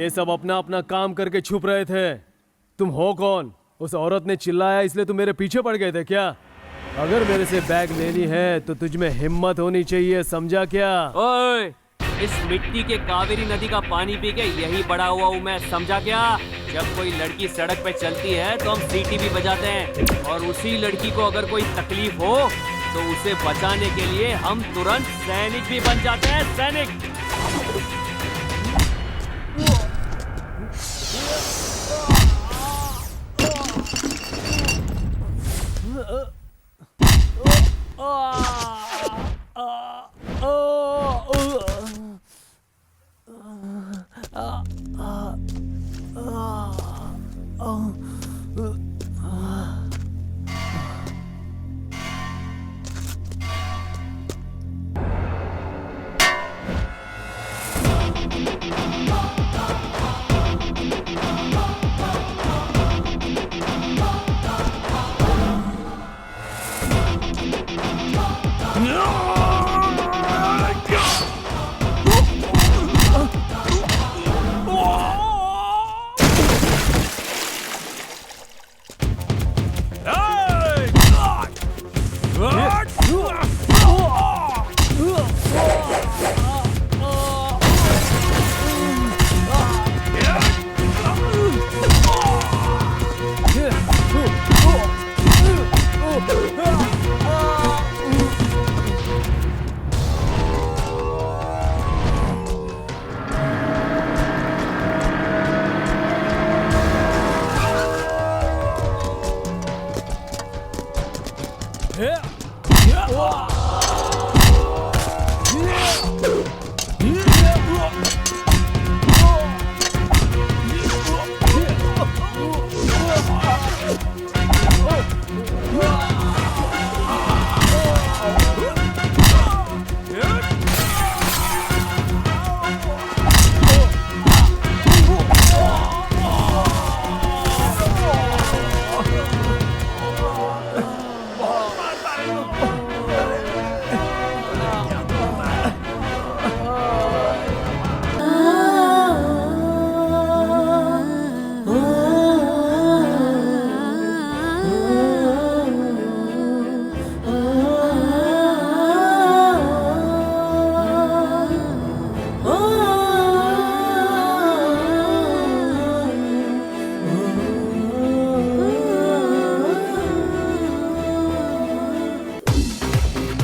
ये सब अपना अपना काम करके छुप रहे थे। तुम हो कौन? उस औरत ने चिल्लाया इसलिए तुम मेरे पीछे पड़ गए थे क्या? अगर मेरे से बैग लेनी है तो तुझ में हिम्मत होनी चाहिए, समझा क्या? ओए, इस मिट्टी के कावेरी नदी का पानी पी के यही बड़ा हुआ हूँ मैं, समझा क्या? जब कोई लड़की सड़क पे चलती है तो हम सीटी भी बजाते हैं, और उसी लड़की को अगर कोई तकलीफ हो तो उसे बचाने के लिए हम तुरंत सैनिक भी बन जाते हैं, सैनिक।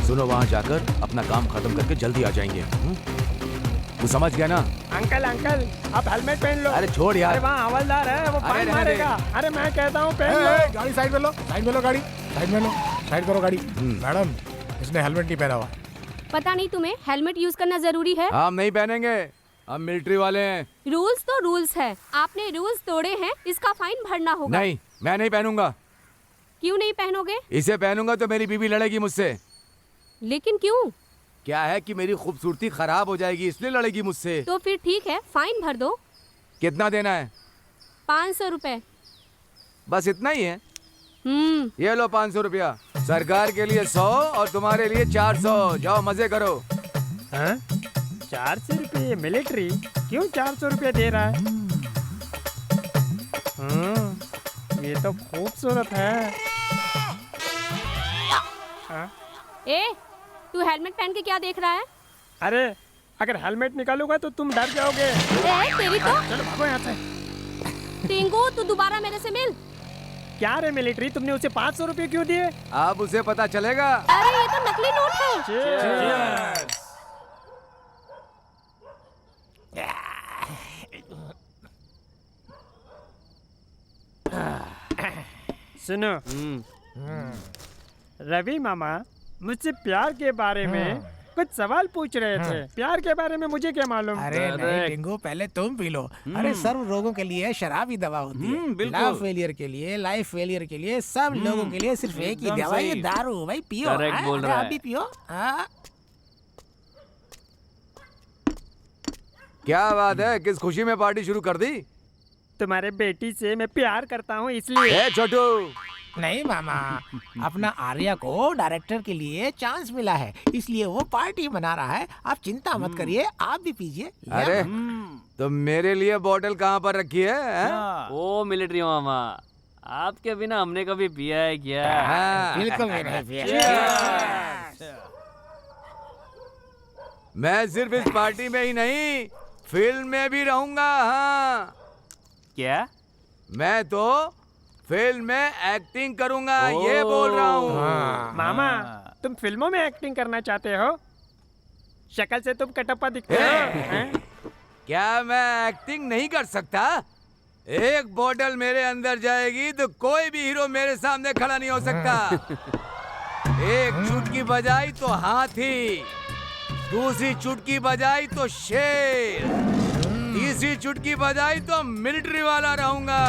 सुनो, वहाँ जाकर अपना काम खत्म करके जल्दी आ जाएंगे। तू समझ गया ना? अंकल अंकल, आप हेलमेट पहन लो। अरे छोड़ यार। अरे वहाँ हवलदार है, वो फाइन रहने मारेगा। अरे मैं कहता हूँ पहन लो। गाड़ी साइड में लो, साइड में लो गाड़ी, साइड में लो, साइड करो गाड़ी। मैडम, इसने हेलमेट नहीं पहना हुआ। पता नहीं तुम्हें हेलमेट यूज करना जरूरी है? हम नहीं पहनेंगे, हम मिलिट्री वाले हैं। रूल्स तो रूल्स है, आपने रूल्स तोड़े हैं, इसका फाइन भरना होगा। नहीं, मैं नहीं पहनूंगा। क्यों नहीं पहनोगे? इसे पहनूंगा तो मेरी बीवी लड़ेगी मुझसे। लेकिन क्यों? क्या है कि मेरी खूबसूरती खराब हो जाएगी, इसलिए लड़ेगी मुझसे। तो फिर ठीक है, फाइन भर दो। कितना देना है? 500 रुपए। बस इतना ही है? ये लो 500 रुपया। सरकार के लिए 100 और तुम्हारे लिए 400। जाओ मजे करो। 400 रुपये मिलिट्री क्यों 400 रुपये दे रहा है? ये तो खूबसूरत है। ए, तू हेलमेट पहन के क्या देख रहा है? अरे अगर हेलमेट निकालूंगा तो तुम डर जाओगे। तेरी तो चलो भागो यहाँ से। टिंकू, तू दोबारा मेरे से मिल। क्या रे मिलिट्री, तुमने उसे 500 रुपये क्यों दिए? अब उसे पता चलेगा। अरे ये तो नकली नोट है। सुनो, रवि मामा मुझसे प्यार के बारे में कुछ सवाल पूछ रहे थे। प्यार के बारे में मुझे क्या मालूम? अरे नहीं टिंगू, पहले तुम पी लो। अरे सर्व रोगों के लिए शराब ही दवा होती है। लव फेलियर के लिए, लाइफ फेलियर के लिए, सब लोगों के लिए सिर्फ एक ही दवा है, दारू। भाई पियो, आप भी पियो। क्या बात है, किस खुशी में पार्टी शुरू कर दी? तुम्हारे बेटी से मैं प्यार करता हूँ इसलिए। छोटू, नहीं मामा, अपना आर्या को डायरेक्टर के लिए चांस मिला है, इसलिए वो पार्टी बना रहा है। आप चिंता मत करिए, आप भी पीजिए। अरे तो मेरे लिए बोतल कहाँ पर रखी है, हैं? ओ मिलिट्री मामा, आपके बिना हमने कभी पिया है क्या? हाँ। बिल्कुल भी नहीं पिया। मैं सिर्फ इस पार्टी में ही नहीं, फिल्म में भी रहूंगा। हाँ, क्या? मैं तो फिल्म में एक्टिंग करूंगा, ये बोल रहा हूँ। मामा, तुम फिल्मों में एक्टिंग करना चाहते हो? शक्ल से तुम कटप्पा दिखते हो। हैं? क्या मैं एक्टिंग नहीं कर सकता? एक बोतल मेरे अंदर जाएगी तो कोई भी हीरो मेरे सामने खड़ा नहीं हो सकता। एक चुटकी बजाई तो हाथी, दूसरी चुटकी बजाई तो शेर, तीसरी चुटकी बजाई तो मिलिट्री वाला रहूंगा।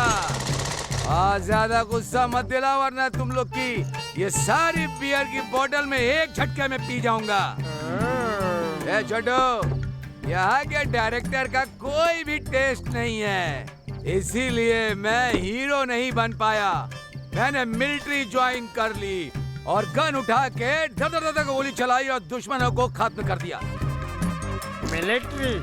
आज ज्यादा गुस्सा मत दिला, वरना तुम लोग की ये सारी बियर की बोतल में एक झटके में पी जाऊंगा। ए छोटू, यहाँ के डायरेक्टर का कोई भी टेस्ट नहीं है, इसीलिए मैं हीरो नहीं बन पाया। मैंने मिलिट्री ज्वाइन कर ली और गन उठा के धड़ धड़ धड़ गोली चलाई और दुश्मनों को खत्म कर दिया। मिलिट्री,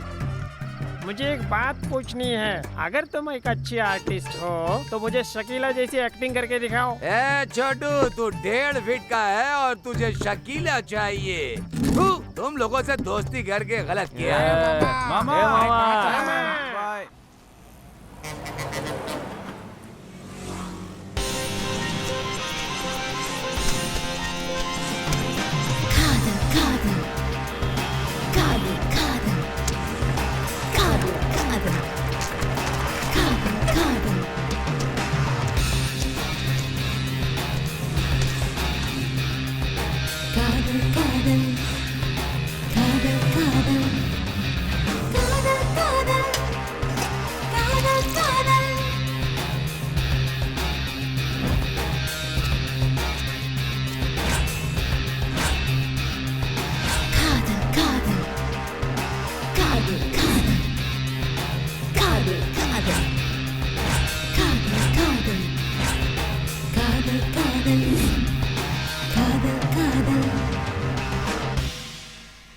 मुझे एक बात पूछनी है। अगर तुम एक अच्छी आर्टिस्ट हो तो मुझे शकीला जैसी एक्टिंग करके दिखाओ। ए छोटू, तू 1.5 फीट का है और तुझे शकीला चाहिए। तुम लोगों से दोस्ती करके गलत किया। मामा, मामा।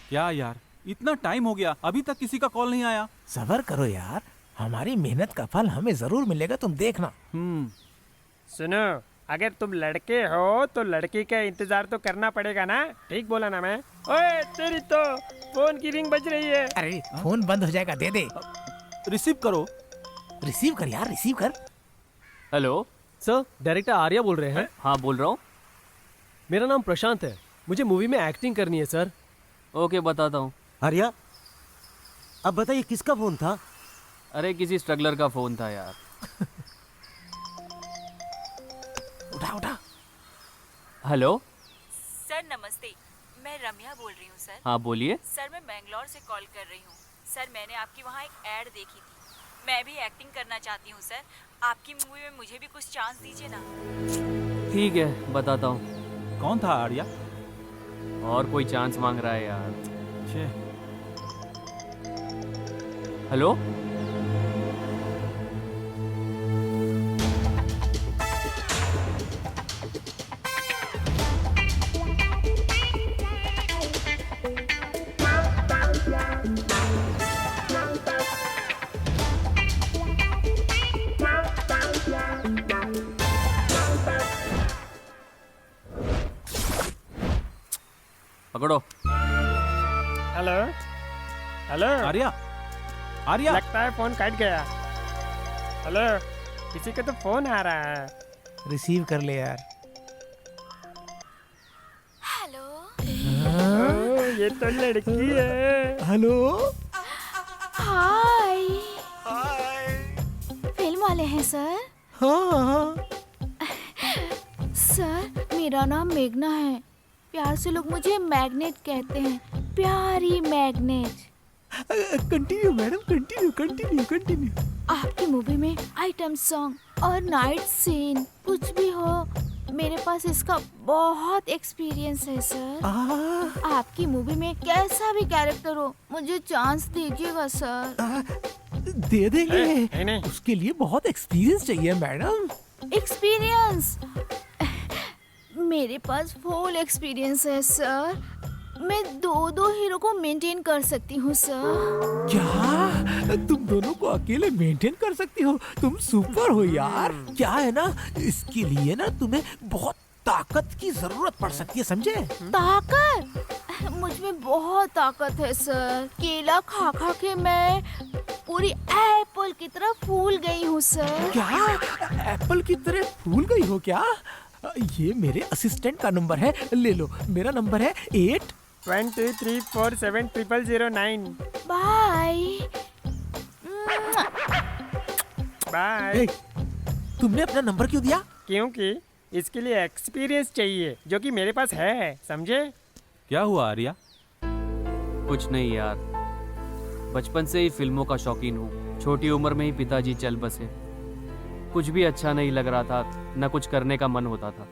क्या यार, इतना टाइम हो गया, अभी तक किसी का कॉल नहीं आया। सब्र करो यार, हमारी मेहनत का फल हमें जरूर मिलेगा, तुम देखना। सुनो, अगर तुम लड़के हो तो लड़की का इंतजार तो करना पड़ेगा ना। ठीक बोला ना मैं? ओए तेरी तो फोन की रिंग बज रही है। अरे फोन बंद हो जाएगा, दे दे। रिसीव करो। रिसीव कर यार, रिसीव कर। हेलो सर, डायरेक्टर आर्या बोल रहे हैं। हाँ बोल रहा हूँ। मेरा नाम प्रशांत है, मुझे मूवी में एक्टिंग करनी है सर। ओके बताता हूँ। आर्या, अब बताइए किसका फोन था? अरे किसी स्ट्रगलर का फोन था यार। उठा उठा। हेलो सर नमस्ते, मैं रम्या बोल रही हूँ सर। हाँ बोलिए। सर मैं बेंगलोर से कॉल कर रही हूँ। सर मैंने आपकी वहाँ एक ऐड देखी थी, मैं भी एक्टिंग करना चाहती हूँ सर। आपकी मूवी में मुझे भी कुछ चांस दीजिए ना। ठीक है बताता हूँ। कौन था आर्या? और कोई चांस मांग रहा है यार। छे। हेलो पकड़ो। Hello hello. आर्या, आर्या। लगता है फोन कट गया। हेलो, किसी का तो फोन आ रहा है। रिसीव कर ले यार। हेलो। ये तो लड़की है। हेलो। हाय। फिल्म वाले हैं सर? हाँ। सर मेरा नाम मेघना है, प्यार से लोग मुझे मैग्नेट कहते हैं, प्यारी magnet. Continue madam, continue continue continue. आपकी मूवी में आइटम सॉन्ग और नाइट सीन कुछ भी हो, मेरे पास इसका बहुत एक्सपीरियंस है सर। आपकी मूवी में कैसा भी कैरेक्टर हो, मुझे चांस दीजिएगा सर। दे देंगे। नहीं। उसके लिए बहुत एक्सपीरियंस चाहिए मैडम। एक्सपीरियंस? मेरे पास फुल एक्सपीरियंस है सर। मैं दो हीरो को मेंटेन कर सकती हूँ सर। क्या तुम दोनों को अकेले मेंटेन कर सकती हो? तुम सुपर हो यार। क्या है ना, इसके लिए ना तुम्हें बहुत ताकत की जरूरत पड़ सकती है, समझे? ताकत? मुझ में बहुत ताकत है सर। केला खा खा के मैं पूरी एप्पल की तरह फूल गई हूँ सर। क्या एप्पल की तरह फूल गई हो क्या? ये मेरे असिस्टेंट का नंबर है, ले लो। मेरा नंबर है 8234700009। Bye bye. तुमने अपना नंबर क्यों दिया? क्योंकि इसके लिए एक्सपीरियंस चाहिए, जो कि मेरे पास है, समझे? क्या हुआ आर्या? कुछ नहीं यार, बचपन से ही फिल्मों का शौकीन हूँ। छोटी उम्र में ही पिताजी चल बसे। कुछ भी अच्छा नहीं लग रहा था, न कुछ करने का मन होता था।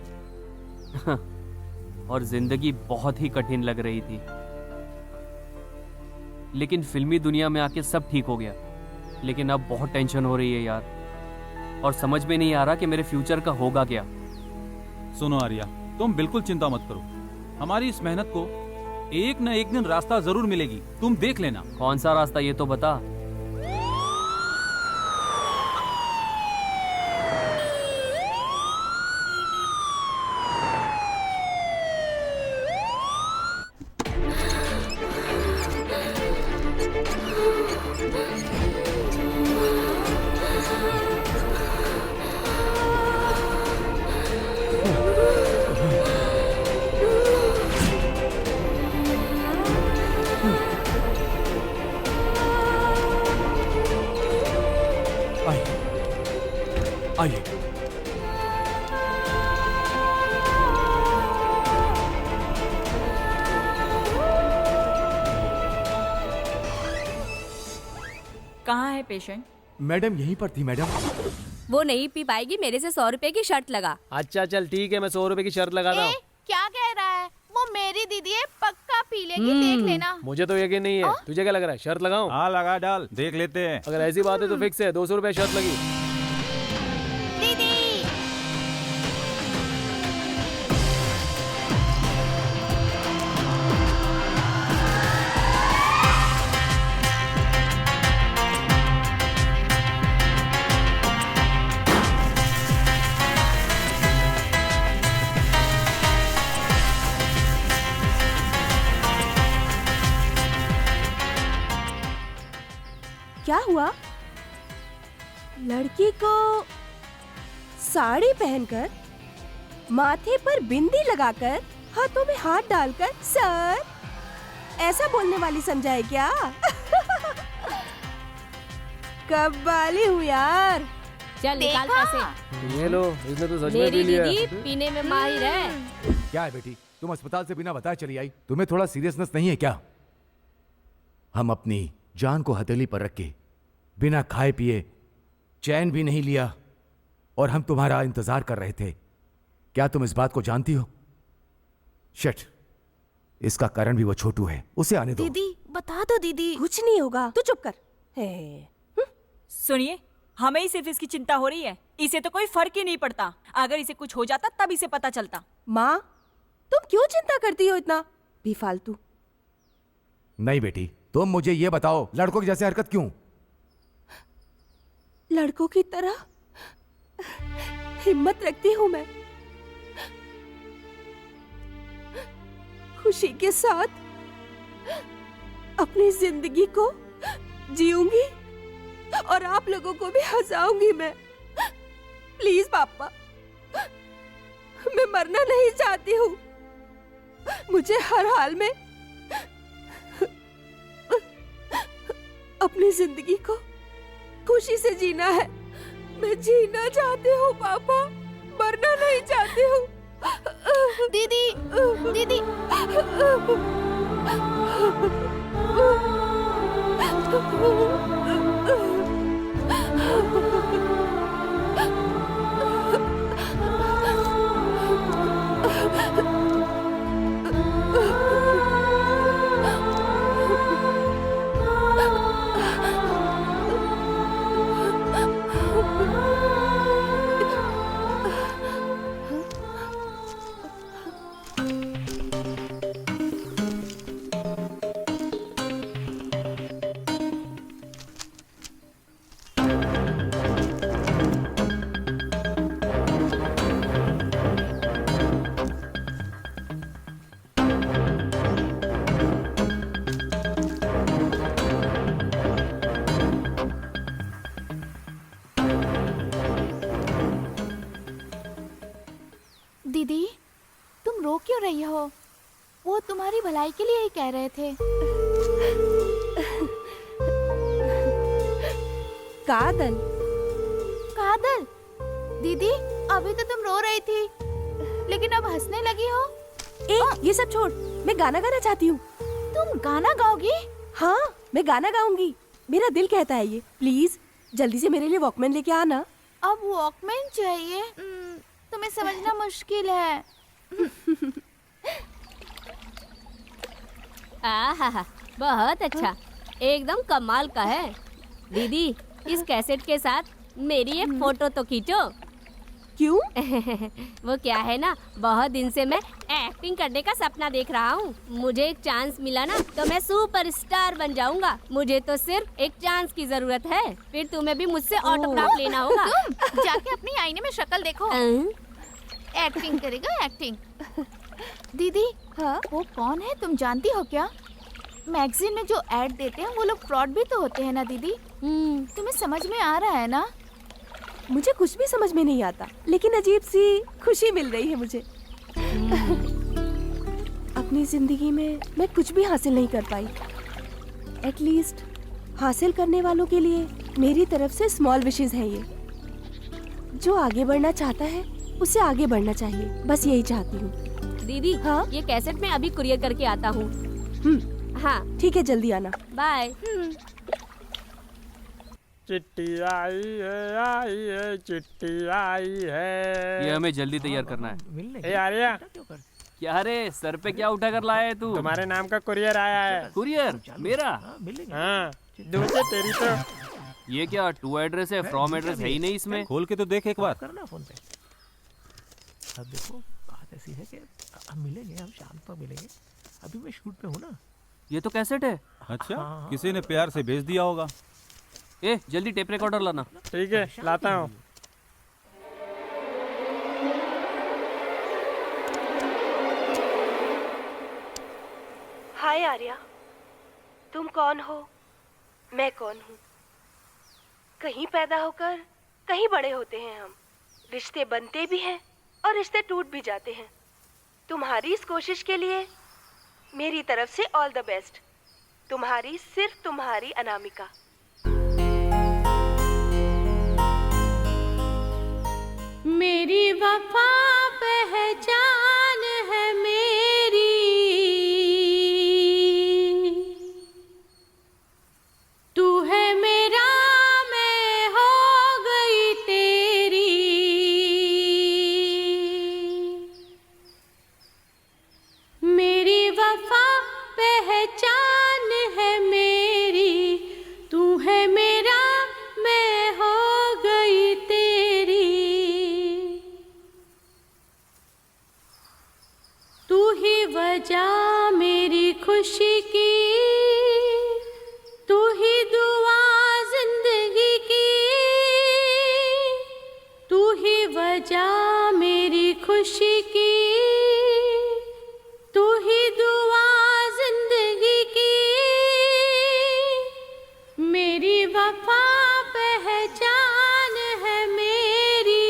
और जिंदगी बहुत ही कठिन लग रही थी। लेकिन फिल्मी दुनिया में आके सब ठीक हो गया। लेकिन अब बहुत टेंशन हो रही है यार, और समझ में नहीं आ रहा कि मेरे फ्यूचर का होगा क्या। सुनो आर्या, तुम बिल्कुल चिंता मत करो। हमारी इस मेहनत को एक न एक दिन रास्ता जरूर मिलेगी, तुम देख लेना। कौन सा रास्ता ये तो बता। आइए। कहाँ है पेशेंट? मैडम यहीं पर थी मैडम। वो नहीं पी पाएगी, मेरे से 100 रुपए की शर्त लगा। अच्छा चल ठीक है, मैं 100 रुपए की शर्त लगाता हूँ। क्या कह रहा है? वो मेरी दीदी है, पक्का पी लेगी, देख लेना। मुझे तो यकीन नहीं है। तुझे क्या लग रहा है, शर्त लगाऊं? हाँ लगा डाल, देख लेते हैं। अगर ऐसी बात है तो फिक्स है, 200 रुपए शर्त लगी। दीदी क्या हुआ? लड़की को साड़ी पहनकर, माथे पर बिंदी लगाकर, हाथों में हाथ डालकर सर ऐसा बोलने वाली समझा है क्या? कब वाली हूँ यार। चल निकाल पैसे। ये लो, इसने तो सच में पी मेरी लिया। दीदी पीने में माहिर है। क्या है बेटी, तुम अस्पताल से बिना बताए चली आई? तुम्हें थोड़ा सीरियसनेस नहीं है क्या? हम अपनी जान को हथेली पर रख के बिना खाए पिए चैन भी नहीं लिया, और हम तुम्हारा इंतजार कर रहे थे। क्या तुम इस बात को जानती हो? शिट, इसका कारण भी वो छोटू है, उसे आने दो। दीदी बता दो दीदी। कुछ नहीं होगा, तू चुप कर। सुनिए, हमें ही सिर्फ इसकी चिंता हो रही है। इसे तो कोई फर्क ही नहीं पड़ता। अगर इसे कुछ हो जाता तब इसे पता चलता। माँ, तुम क्यों चिंता करती हो इतना बेफालतू? नहीं बेटी, तुम मुझे ये बताओ, लड़कों की जैसे हरकत क्यों? लड़कों की तरह हिम्मत रखती हूँ मैं। खुशी के साथ अपनी जिंदगी को जीऊंगी और आप लोगों को भी हंसाऊंगी मैं। प्लीज पापा, मैं मरना नहीं चाहती हूँ। मुझे हर हाल में अपनी जिंदगी को खुशी से जीना है। मैं जीना चाहती हूँ पापा, मरना नहीं चाहती हूँ। दीदी दीदी दीदी, तुम रो क्यों रही हो? वो तुम्हारी भलाई के लिए ही कह रहे थे। कादल, कादल, दीदी अभी तो तुम रो रही थी, लेकिन अब हंसने लगी हो। ये सब छोड़, मैं गाना गाना चाहती हूँ। तुम गाना गाओगी? हाँ, मैं गाना गाऊंगी। मेरा दिल कहता है ये। प्लीज जल्दी से मेरे लिए वॉकमैन लेके आना। अब वॉकमैन चाहिए? तुम्हें समझना मुश्किल है। आहा, बहुत अच्छा, एकदम कमाल का है। दीदी, इस कैसेट के साथ मेरी एक फोटो तो खींचो। क्यों? वो क्या है ना, बहुत दिन से मैं एक्टिंग करने का सपना देख रहा हूँ। मुझे एक चांस मिला ना तो मैं सुपरस्टार बन जाऊंगा। मुझे तो सिर्फ एक चांस की जरूरत है, फिर तुम्हें भी मुझसे ऑटोग्राफ लेना होगा। तुम जाके अपनी आईने में शक्ल देखो। एक्टिंग करेगा, एक्टिंग। दीदी, हाँ? वो कौन है तुम जानती हो क्या? मैगजीन में जो ऐड देते हैं वो लोग फ्रॉड भी तो होते हैं ना दीदी। तुम्हें समझ में आ रहा है ना? मुझे कुछ भी समझ में नहीं आता, लेकिन अजीब सी खुशी मिल रही है मुझे। अपनी जिंदगी में मैं कुछ भी हासिल नहीं कर पाई। एटलीस्ट हासिल करने वालों के लिए मेरी तरफ से स्मॉल विशेस हैं ये। जो आगे बढ़ना चाहता है उसे आगे बढ़ना चाहिए, बस यही चाहती हूँ। दीदी, हाँ? ये कैसेट मैं अभी कुरियर करके आता हूँ। हाँ ठीक है, जल्दी आना। बाय। चिट्ठी आई है, चिट्ठी आई है। ये हमें जल्दी तैयार करना है। ए आर्या, क्या रे, सर पे क्या उठा कर लाया है तू? तुम्हारे नाम का कुरियर आया है। कुरियर? मेरा? हाँ, दूसरे तेरी तो। ये क्या टू एड्रेस है, फ्रॉम एड्रेस है ही नहीं इसमें। खोल के तो देख एक बार। करना फोन पे। अब देखो, बात ऐसी है कि हम मिलेंगे, हम शाम को मिलेंगे। अभी मैं शूट पे हूँ ना। ये तो कैसेट है। अच्छा, किसी ने प्यार से भेज दिया होगा। ए, जल्दी टेप रिकॉर्डर लाना। ठीक है, लाता हूँ। हाय आर्या, तुम कौन हो? मैं कौन हूँ? कहीं पैदा होकर कहीं बड़े होते हैं हम। रिश्ते बनते भी हैं और रिश्ते टूट भी जाते हैं। तुम्हारी इस कोशिश के लिए मेरी तरफ से ऑल द बेस्ट। तुम्हारी, सिर्फ तुम्हारी, अनामिका। मेरी वफा पहचान है मेरी, तू है मेरा, मैं हो गई तेरी। मेरी वफा पहचान है मेरी, तू है मेरा, मैं हो गई तेरी। तू ही वजह मेरी खुशी की, तू ही दुआ जिंदगी की। तू ही वजह मेरी खुशी की, तू ही दुआ जिंदगी की। मेरी वफा पहचान है मेरी।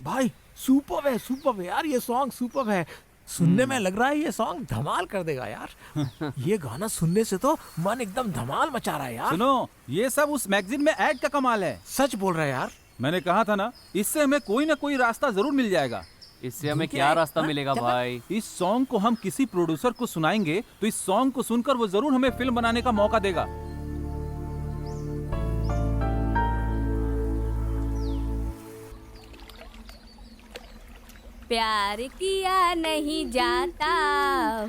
भाई सुपर है यार, ये सॉन्ग सुपर है। सुनने में लग रहा है ये सॉन्ग धमाल कर देगा यार। ये गाना सुनने से तो मन एकदम धमाल मचा रहा है यार। सुनो, ये सब उस मैगजीन में ऐड का कमाल है। सच बोल रहा है यार। मैंने कहा था ना, इससे हमें कोई ना कोई रास्ता जरूर मिल जाएगा। इससे हमें क्या रास्ता मिलेगा भाई? इस सॉन्ग को हम किसी प्रोड्यूसर को सुनाएंगे तो इस सॉन्ग को सुनकर वो जरूर हमें फिल्म बनाने का मौका देगा। प्यार किया नहीं जाता,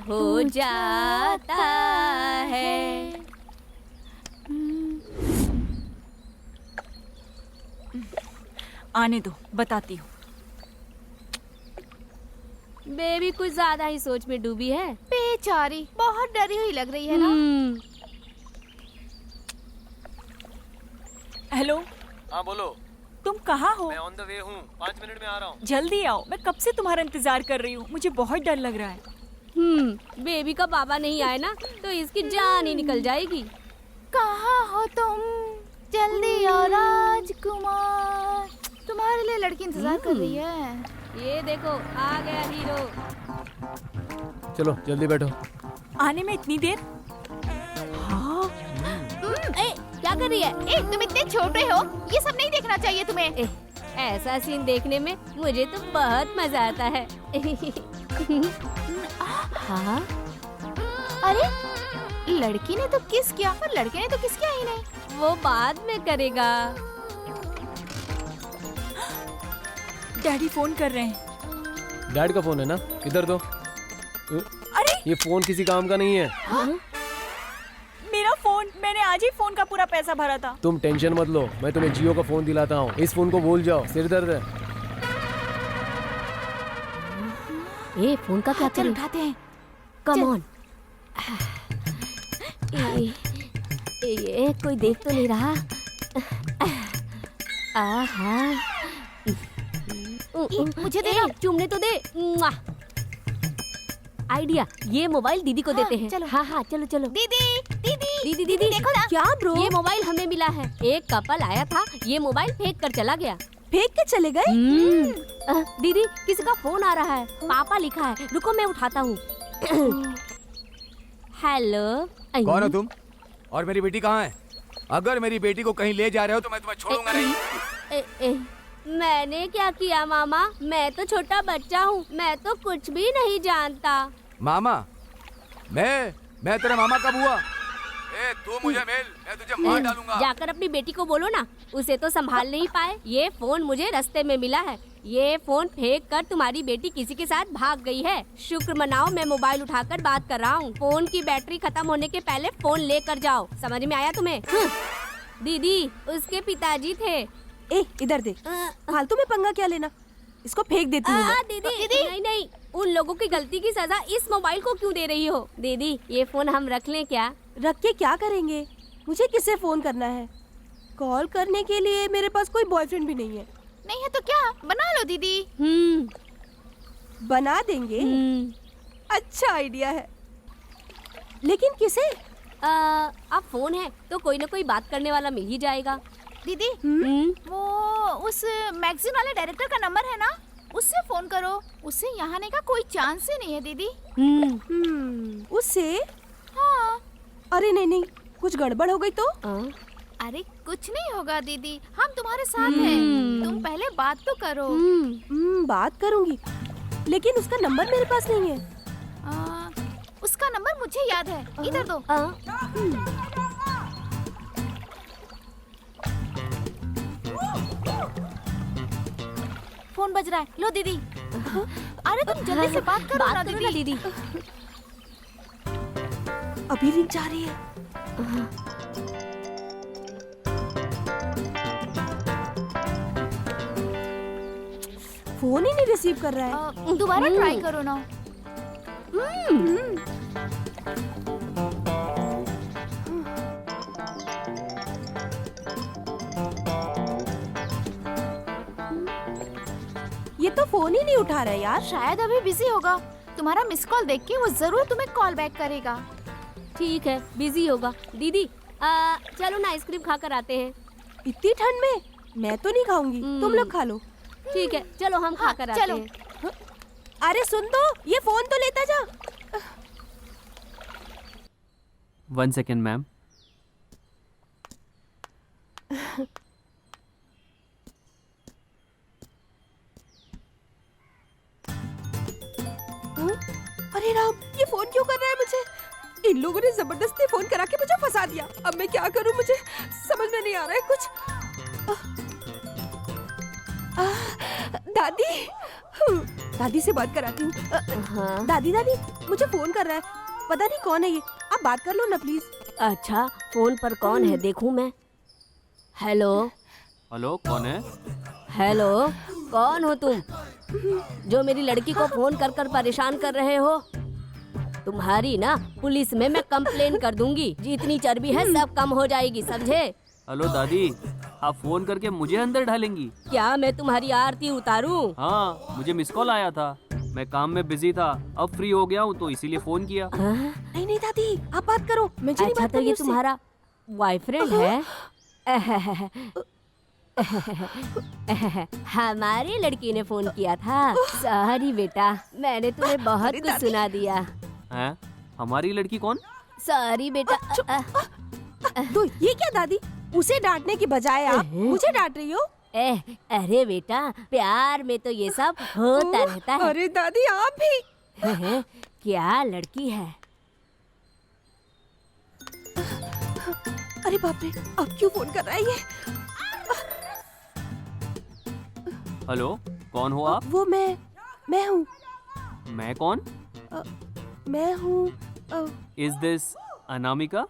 हो जाता है। आने दो, बताती हूँ। बेबी कुछ ज्यादा ही सोच में डूबी है। बेचारी बहुत डरी हुई लग रही है ना। हेलो। हाँ बोलो। तुम कहाँ हो? मैं ऑन द वे हूँ, 5 मिनट में आ रहा हूँ। जल्दी आओ, मैं कब से तुम्हारा इंतजार कर रही हूँ। मुझे बहुत डर लग रहा है। बेबी का बाबा नहीं आए ना तो इसकी जान ही निकल जाएगी। कहाँ हो तुम? जल्दी आओ। कुमार, तुम्हारे लिए लड़की इंतजार कर रही है। ये देखो आ गया हीरो। चलो जल्दी बैठो। आने में इतनी देर? क्या कर रही है? तुम इतने छोटे हो, ये सब नहीं देखना चाहिए तुम्हें। ऐसा सीन देखने में मुझे तो बहुत मजा आता है। हाँ? अरे लड़की ने तो किस किया और लड़के ने तो किस किया ही नहीं। वो बाद में करेगा। डैडी फोन कर रहे हैं। डैड का फोन है ना, इधर दो। अरे ये फोन किसी काम का नहीं है। मेरा फोन, मैंने आज ही फोन का पूरा पैसा भरा था। तुम टेंशन मत लो, मैं तुम्हें जियो का फोन दिलाता हूँ। इस फोन को भूल जाओ, सिर दर्द है। ये फोन का क्या चल उठाते हैं। Come on. ये कोई देख तो नहीं रहा। आहा। मुझे दे दो। चूमने तो दे। आइडिया, ये मोबाइल दीदी को देते हैं। चलो। हाँ चलो चलो। दीदी दीदी देखो ना। क्या ब्रो? ये मोबाइल हमें मिला है। एक कपल आया था, ये मोबाइल फेंक कर चला गया। फेंक के चले गए? दीदी किसी का फोन आ रहा है, पापा लिखा है। रुको मैं उठाता हूँ। हेलो। कौन हो तुम? और मेरी बेटी कहाँ है? अगर मेरी बेटी को कहीं ले जा रहे हो तो मैं तुम्हें छोड़ूंगा नहीं। मैंने क्या किया मामा? मैं तो छोटा बच्चा हूँ, मैं तो कुछ भी नहीं जानता। मामा? मैं तेरा मामा कब हुआ? तू मुझे मिल, मैं तुझे मार डालूंगा। जाकर अपनी बेटी को बोलो ना, उसे तो संभाल नहीं पाए। ये फोन मुझे रास्ते में मिला है। ये फोन फेंक कर तुम्हारी बेटी किसी के साथ भाग गई है। शुक्र मनाओ, मैं मोबाइल उठाकर बात कर रहा हूँ। फोन की बैटरी खत्म होने के पहले फोन लेकर जाओ। समझ में आया तुम्हें? दीदी उसके पिताजी थे। इधर दे। फालतू में पंगा क्या लेना, इसको फेंक देती हूँ। दीदी नहीं, उन लोगों की गलती की सजा इस मोबाइल को क्यों दे रही हो? दीदी ये फोन हम रख लें क्या? रख के क्या करेंगे? मुझे किसे फोन करना है? कॉल करने के लिए मेरे पास कोई बॉयफ्रेंड भी नहीं है। नहीं है तो क्या, बना लो दीदी। बना देंगे। अच्छा आइडिया है, लेकिन किसे? अब फोन है तो कोई ना कोई बात करने वाला मिल ही जाएगा। दीदी वो उस मैगजीन वाले डायरेक्टर का नंबर है ना, उससे फोन करो। उससे यहाँ आने का कोई चांस ही नहीं है दीदी। उससे? हाँ। अरे नहीं, कुछ गड़बड़ हो गई तो? अरे कुछ नहीं होगा दीदी, हम तुम्हारे साथ हैं। तुम पहले बात तो करो। बात करूंगी, लेकिन उसका नंबर मेरे पास नहीं है। उसका नंबर मुझे याद है, इधर दो। फोन बज रहा है, लो दीदी। अरे तुम जल्दी से बात करो ना दीदी। अभी रिंग जा रही है। फोन ही नहीं रिसीव कर रहा है। दोबारा ट्राई करो ना। ये तो फोन ही नहीं उठा रहा है यार। शायद अभी बिजी होगा। तुम्हारा मिस कॉल देख के वो जरूर तुम्हें कॉल बैक करेगा। ठीक है, बिजी होगा। दीदी चलो ना आइसक्रीम खा कर आते हैं। इतनी ठंड में? मैं तो नहीं खाऊंगी, तुम लोग खा लो। ठीक है चलो हम खा कर आते हैं। अरे सुन तो, ये फोन तो लेता जा। 1 सेकेंड मैम। अरे राम, ये फोन क्यों कर रहा है मुझे? इन लोगों ने जबरदस्ती फोन करा के मुझे फंसा दिया। अब मैं क्या करूं, मुझे समझ में नहीं आ रहा है कुछ। दादी से बात कराती हूँ। दादी मुझे फोन कर रहा है, पता नहीं कौन है ये। आप बात कर लो ना प्लीज। अच्छा फोन पर कौन है देखूं मैं। हेलो कौन है? हेलो, कौन हो तुम जो मेरी लड़की को फोन कर कर परेशान कर रहे हो? तुम्हारी ना पुलिस में मैं कंप्लेन कर दूंगी। जितनी चर्बी है सब कम हो जाएगी, समझे? हेलो दादी, आप फोन करके मुझे अंदर ढालेंगी क्या? मैं तुम्हारी आरती उतारूं? हाँ, मुझे मिस कॉल आया था, मैं काम में बिजी था, अब फ्री हो गया हूँ तो इसीलिए फोन किया। नहीं दादी, आप बात करो। मैं अच्छा तो ये तुम्हारा बॉयफ्रेंड है? हमारी लड़की ने फोन किया था। सॉरी बेटा, मैंने तुम्हें बहुत कुछ सुना दिया। हैं? हमारी लड़की कौन? सॉरी बेटा। तो ये क्या दादी, उसे डांटने की बजाय आप मुझे डांट रही हो? अरे बेटा, प्यार में तो ये सब होता रहता है। अरे दादी आप भी। क्या लड़की है। अरे बाप रे, अब क्यों फोन कर रहा है ये? हेलो, कौन हो आप? वो मैं हूँ। मैं कौन? मैं हूँ। Is this Anamika?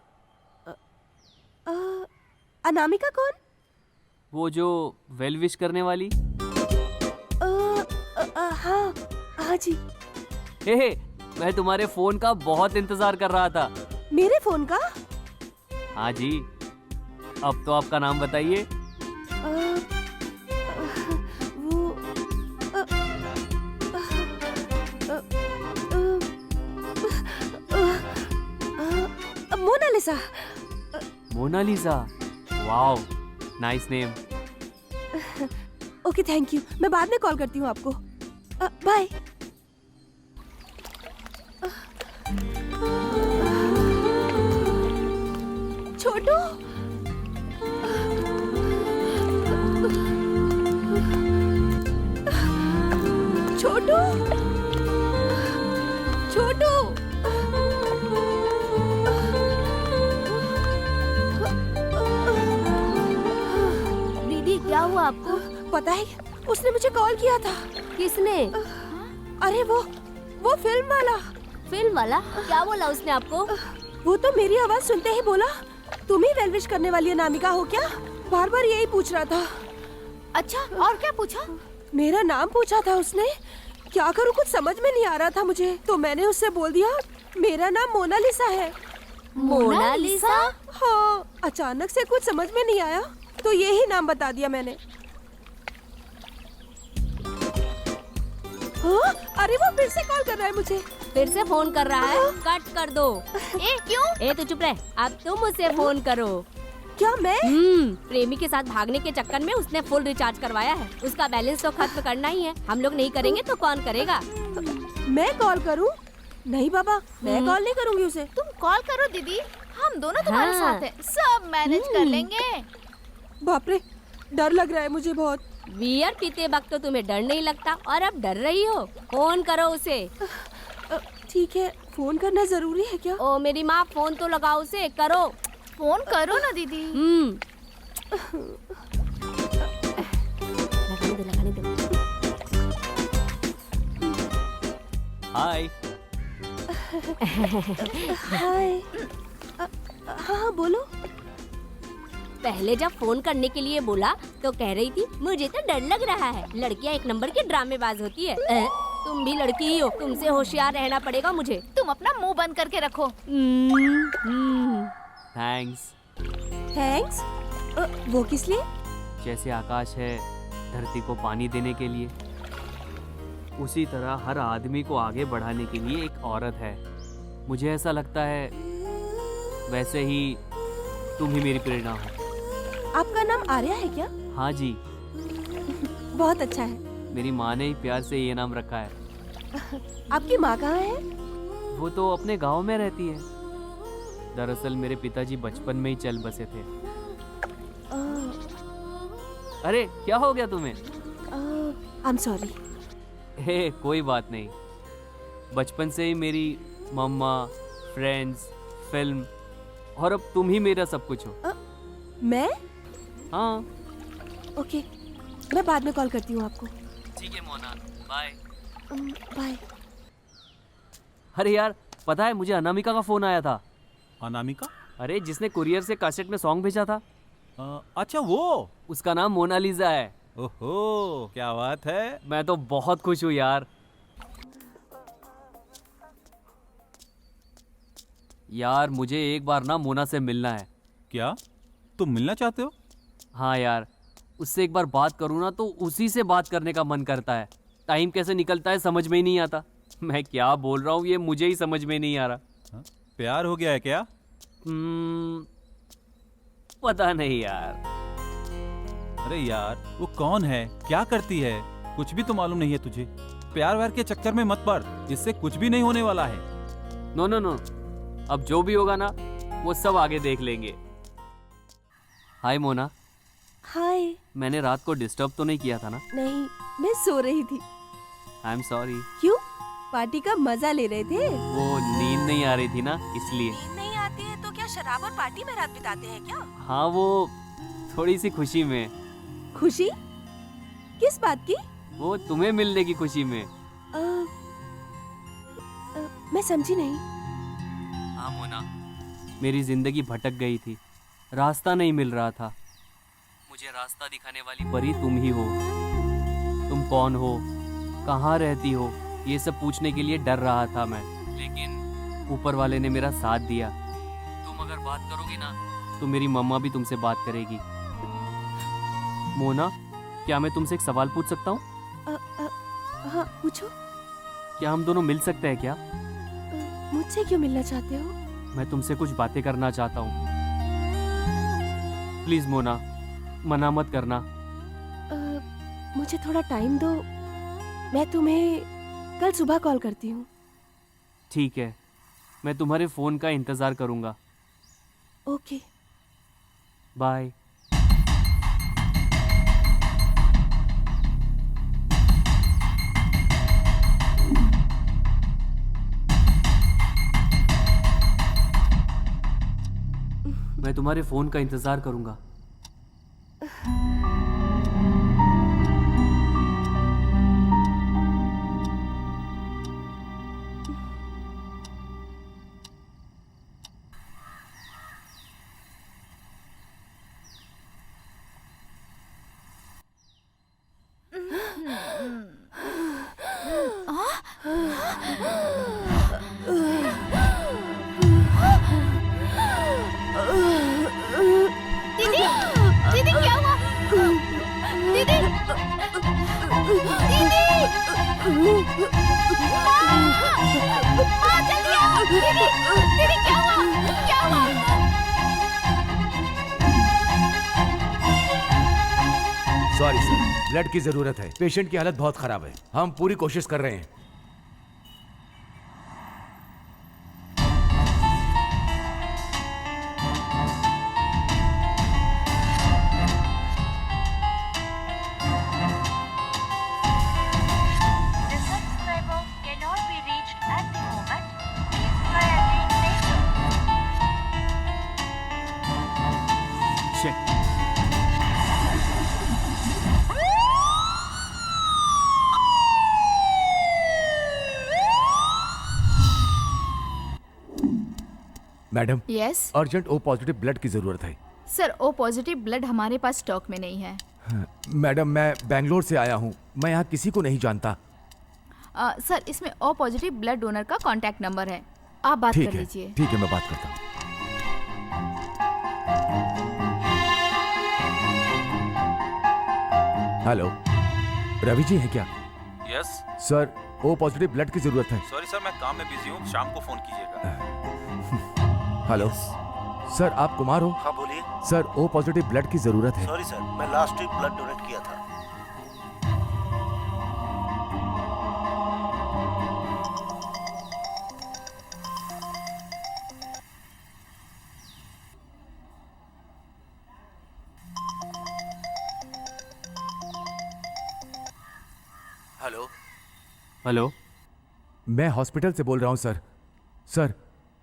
अनामिका कौन? वो जो वेल विश करने वाली? हाँ हाँ जी। हे, मैं तुम्हारे फोन का बहुत इंतजार कर रहा था। मेरे फोन का? हाँ जी। अब तो आपका नाम बताइए। Monalisa. Monalisa, wow, nice name. Okay thank you, मैं बाद में कॉल करती हूँ आपको। बाय। छोटू, छोटू, छोटू। दीदी क्या हुआ आपको? पता है, उसने मुझे कॉल किया था। किसने? अरे वो फिल्म वाला। फिल्म वाला? क्या बोला उसने आपको? वो तो मेरी आवाज सुनते ही बोला, तुम ही वेल विश करने वाली अनामिका हो क्या? बार बार यही पूछ रहा था। अच्छा, और क्या पूछा? मेरा नाम पूछा था उसने। क्या करूँ, कुछ समझ में नहीं आ रहा था मुझे, तो मैंने उससे बोल दिया मेरा नाम मोनालिसा है। मोनालिसा? हाँ, अचानक से कुछ समझ में नहीं आया तो यही नाम बता दिया मैंने। हाँ? अरे वो फिर से कॉल कर रहा है मुझे। फिर से फोन कर रहा है? कट कर दो। क्यों? तू चुप रह, अब तुम उसे फोन करो। क्या मैं? प्रेमी के साथ भागने के चक्कर में उसने फुल रिचार्ज करवाया है। उसका बैलेंस तो खत्म करना ही है। हम लोग नहीं करेंगे तो कौन करेगा? मैं कॉल करूं? नहीं बाबा, मैं कॉल नहीं करूंगी उसे। तुम कॉल करो दीदी, हम दोनों तुम्हारे साथ हैं, सब मैनेज कर लेंगे। बाप रे, डर लग रहा है मुझे बहुत। बियर पीते वक्त तो तुम्हें डर नहीं लगता और अब डर रही हो। फोन करो उसे। ठीक है, फोन करना जरूरी है क्या? ओ मेरी माँ, फोन तो लगाओ उसे, करो। फोन करो ना दीदी। लगाने दो। हाय। हाय। हाँ बोलो। पहले जब फोन करने के लिए बोला तो कह रही थी मुझे तो डर लग रहा है। लड़कियां एक नंबर की ड्रामेबाज होती है। तुम भी लड़की ही हो, तुमसे होशियार रहना पड़ेगा मुझे। तुम अपना मुंह बंद करके रखो। थैंक्स। थैंक्स? वो किस लिए? जैसे आकाश है धरती को पानी देने के लिए, उसी तरह हर आदमी को आगे बढ़ाने के लिए एक औरत है। मुझे ऐसा लगता है वैसे ही तुम ही मेरी प्रेरणा हो। आपका नाम आर्या है क्या? हाँ जी। बहुत अच्छा है। मेरी माँ ने ही प्यार से ये नाम रखा है। आपकी माँ कहाँ है? वो तो अपने गांव में रहती है। दरअसल मेरे पिताजी बचपन में ही चल बसे थे। अरे क्या हो गया तुम्हें? I'm sorry। हे कोई बात नहीं। बचपन से ही मेरी मम्मा, फ्रेंड्स, फिल्म और अब तुम ही मेरा सब कुछ हो। मैं? हाँ। ओके, मैं बाद में कॉल करती हूँ आपको। ठीक है मोना, बाय। बाय। अरे यार, पता है मुझे अनामिका का फोन आया था। अनामिका? अरे जिसने कुरियर से कैसेट में सॉन्ग भेजा था। अच्छा वो? उसका नाम मोनालिसा है। ओहो, क्या बात है। मैं तो बहुत खुश हूँ यार। यार मुझे एक बार ना मोना से मिलना है। क्या तुम मिलना चाहते हो? हाँ यार, उससे एक बार बात करूँ ना तो उसी से बात करने का मन करता है। टाइम कैसे निकलता है समझ में ही नहीं आता। मैं क्या बोल रहा हूँ ये मुझे ही समझ में नहीं आ रहा। प्यार हो गया है क्या? पता नहीं यार। अरे यार वो कौन है, क्या करती है, कुछ भी तो मालूम नहीं है तुझे। प्यार व्यार के चक्कर में मत पड़, इससे कुछ भी नहीं होने वाला है। नो नो नो, अब जो भी होगा ना वो सब आगे देख लेंगे। हाय मोना। हाय। मैंने रात को डिस्टर्ब तो नहीं किया था ना? नहीं, मैं सो रही थी। आई एम सॉरी। क्यों? पार्टी का मजा ले रहे थे? वो नींद नहीं आ रही थी ना, इसलिए। नींद नहीं आती है तो क्या शराब और पार्टी में रात बिताते हैं क्या? हाँ, वो थोड़ी सी खुशी में। खुशी? किस बात की? वो तुम्हें मिलने की खुशी में। मैं समझी नहीं। हाँ मोना, मेरी जिंदगी भटक गई थी, रास्ता नहीं मिल रहा था। मुझे रास्ता दिखाने वाली परी तुम ही हो। तुम कौन हो, कहाँ रहती हो, ये सब पूछने के लिए डर रहा था मैं, लेकिन ऊपर वाले ने मेरा साथ दिया। तुम अगर बात करोगी ना तो मेरी मम्मा भी तुमसे बात करेगी। मोना, क्या मैं तुमसे एक सवाल पूछ सकता हूँ? हाँ, पूछो। क्या हम दोनों मिल सकते हैं क्या? मुझसे क्यों मिलना चाहते हो? मैं तुमसे कुछ बातें करना चाहता हूँ। प्लीज मोना, मना मत करना। मुझे थोड़ा टाइम दो, मैं तुम्हें कल सुबह कॉल करती हूँ। ठीक है, मैं तुम्हारे फोन का इंतजार करूंगा। Okay, bye. मैं तुम्हारे फोन का इंतजार करूंगा। दीदी, दीदी क्या हुआ? दीदी, दीदी, माँ जल्दी आओ। दीदी, दीदी क्या हुआ? क्या हुआ? सॉरी सर, ब्लड की जरूरत है। पेशेंट की हालत बहुत खराब है। हम पूरी कोशिश कर रहे हैं। Madam, yes urgent O positive blood की जरूरत है। सर, ओ पॉजिटिव ब्लड हमारे पास स्टॉक में नहीं है। मैडम, मैं बेंगलोर से आया हूँ, मैं यहाँ किसी को नहीं जानता। सर, इसमें ओ पॉजिटिव ब्लड डोनर का कांटेक्ट नंबर है, आप बात कर लीजिए। ठीक है, मैं बात करता हूँ। हेलो, रवि जी हैं क्या? Yes sir, O positive blood की जरूरत है। सॉरी सर, मैं काम में बिजी हूँ, शाम को फोन कीजिएगा। हेलो सर, आप कुमार हो? हाँ बोलिए। सर, ओ पॉजिटिव ब्लड की जरूरत है। सॉरी सर, मैं लास्ट वीक ब्लड डोनेट किया था। हेलो हेलो, मैं हॉस्पिटल से बोल रहा हूँ sir. Sir,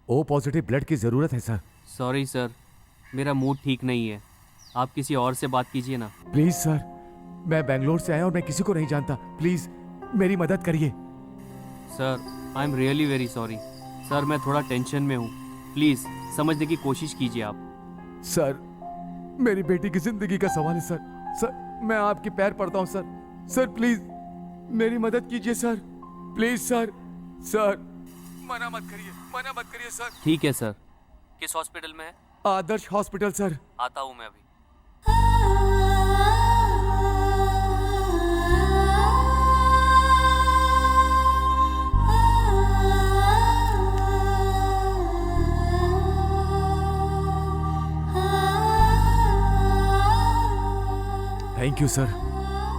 O positive blood की ज़रूरत है सर। सॉरी सर, मेरा मूड ठीक नहीं है, आप किसी और से बात कीजिए ना। प्लीज़ सर, मैं बेंगलोर से आया और मैं किसी को नहीं जानता, प्लीज़ मेरी मदद करिए। Sir, I am really very sorry. Sir, मैं थोड़ा टेंशन में हूँ, प्लीज़ समझने की कोशिश कीजिए आप। सर, मेरी बेटी की ज़िंदगी का सवाल है सर। सर, मैं आपके पैर पड़ता हूँ सर। सर प्लीज़ मेरी मदद कीजिए सर, प्लीज़ सर। सर, मना मत करिए सर। ठीक है सर, किस हॉस्पिटल में है? आदर्श हॉस्पिटल सर। आता हूँ मैं अभी। थैंक यू सर,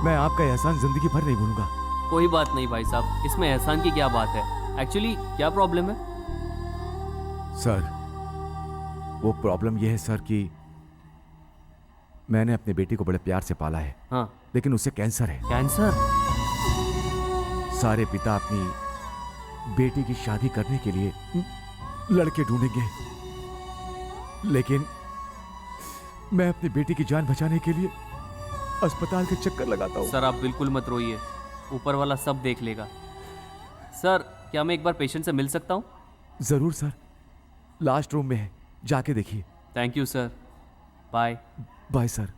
मैं आपका एहसान जिंदगी भर नहीं भूलूंगा। कोई बात नहीं भाई साहब, इसमें एहसान की क्या बात है। एक्चुअली क्या प्रॉब्लम है? सर वो प्रॉब्लम यह है सर कि मैंने अपनी बेटी को बड़े प्यार से पाला है। हाँ। लेकिन उसे कैंसर है। कैंसर? सारे पिता अपनी बेटी की शादी करने के लिए लड़के ढूंढेंगे, लेकिन मैं अपनी बेटी की जान बचाने के लिए अस्पताल के चक्कर लगाता हूँ। सर आप बिल्कुल मत रोइए, ऊपर वाला सब देख लेगा। सर क्या मैं एक बार पेशेंट से मिल सकता हूँ? जरूर सर, लास्ट रूम में है, जाके देखिए। Thank you sir, bye. Bye sir.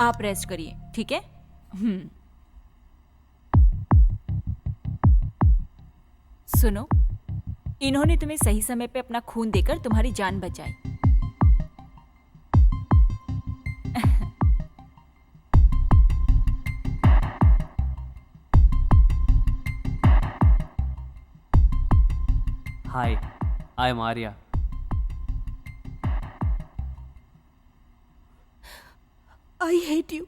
आप रेस्ट करिए, ठीक है? सुनो, इन्होंने तुम्हें सही समय पे अपना खून देकर तुम्हारी जान बचाई। Hi, I am Arya. I hate you.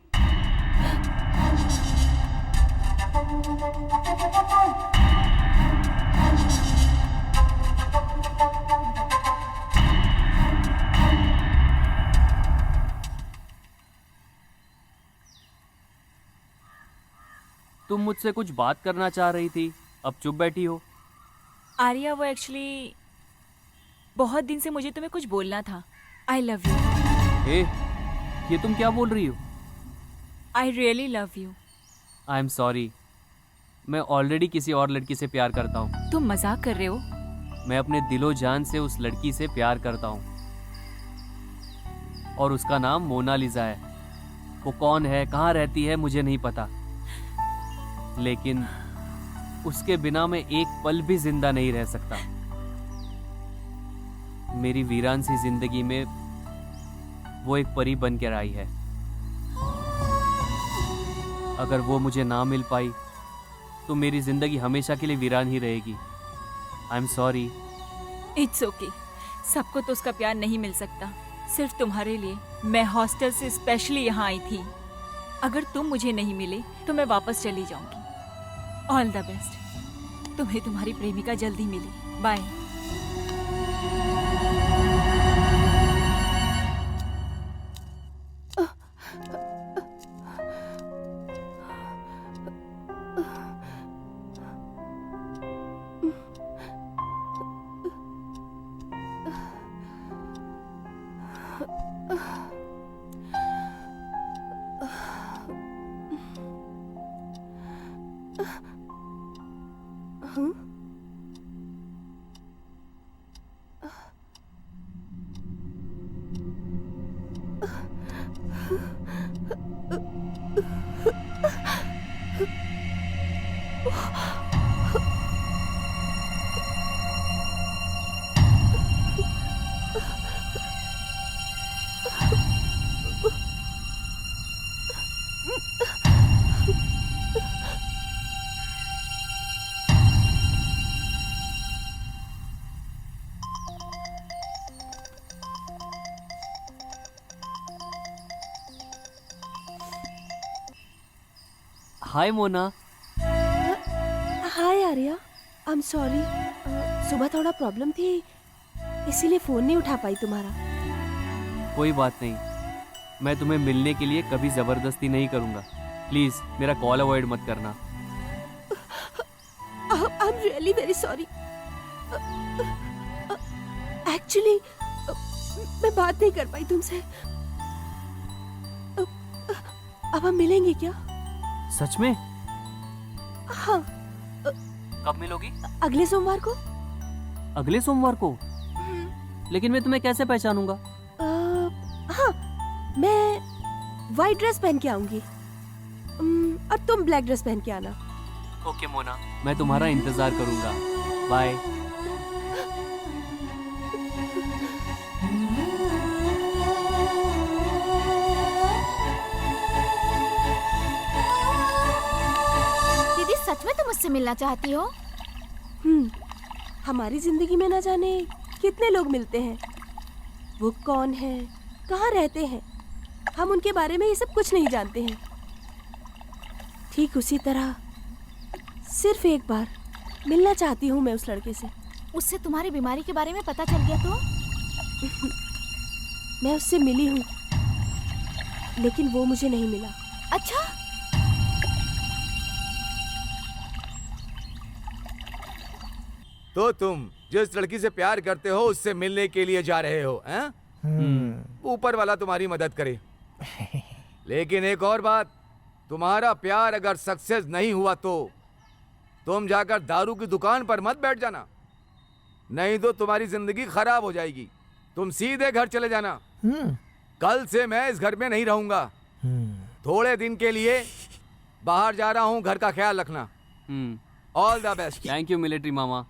तुम मुझसे कुछ बात करना चाह रही थी, अब चुप बैठी हो। आर्या, वो एक्चुअली बहुत दिन से मुझे तुम्हें कुछ बोलना था। आई लव यू। ये तुम क्या बोल रही हो? I really love you. I am sorry, मैं ऑलरेडी किसी और लड़की से प्यार करता हूँ। तुम मजाक कर रहे हो? मैं अपने दिलो जान से उस लड़की से प्यार करता हूँ और उसका नाम मोनालिसा है। वो कौन है, कहाँ रहती है, मुझे नहीं पता, लेकिन उसके बिना मैं एक पल भी जिंदा नहीं रह सकता। मेरी वीरान सी जिंदगी में वो एक परी बन कर आई है। अगर वो मुझे ना मिल पाई तो मेरी जिंदगी हमेशा के लिए वीरान ही रहेगी। आई एम सॉरी। It's okay. सबको तो उसका प्यार नहीं मिल सकता, सिर्फ तुम्हारे लिए मैं हॉस्टल से स्पेशली यहाँ आई थी। अगर तुम मुझे नहीं मिले तो मैं वापस चली जाऊंगी। All the best. तुम्हें तुम्हारी प्रेमिका जल्दी मिले। Bye. Hi Mona. Hi Arya, I am sorry. सुबह थोड़ा प्रॉब्लम थी, इसीलिए फोन नहीं उठा पाई तुम्हारा। कोई बात नहीं, मैं तुम्हें मिलने के लिए कभी जबरदस्ती नहीं करूंगा। प्लीज मेरा कॉल अवॉइड मत करना। I am really very sorry. Actually मैं बात नहीं कर पाई तुमसे। अब हम मिलेंगे क्या? सच में? हाँ। कब मिलोगी? अगले सोमवार को। अगले सोमवार को? लेकिन मैं तुम्हें कैसे पहचानूंगा? हाँ, मैं वाइट ड्रेस पहन के आऊंगी और तुम ब्लैक ड्रेस पहन के आना। ओके मोना, मैं तुम्हारा इंतजार करूंगा। बाय। मिलना चाहती हो? हमारी जिंदगी में न जाने कितने लोग मिलते हैं। वो कौन है, कहाँ रहते हैं, हम उनके बारे में ये सब कुछ नहीं जानते हैं। ठीक उसी तरह सिर्फ एक बार मिलना चाहती हूँ मैं उस लड़के से। उससे तुम्हारी बीमारी के बारे में पता चल गया तो? मैं उससे मिली हूँ, लेकिन वो मुझे नहीं मिला। अच्छा, तो तुम जिस लड़की से प्यार करते हो उससे मिलने के लिए जा रहे हो, हैं? ऊपर वाला तुम्हारी मदद करे। लेकिन एक और बात, तुम्हारा प्यार अगर सक्सेस नहीं हुआ तो तुम जाकर दारू की दुकान पर मत बैठ जाना, नहीं तो तुम्हारी जिंदगी खराब हो जाएगी। तुम सीधे घर चले जाना। कल से मैं इस घर में नहीं रहूंगा। थोड़े दिन के लिए बाहर जा रहा हूँ, घर का ख्याल रखना। All the best. Thank you military mama.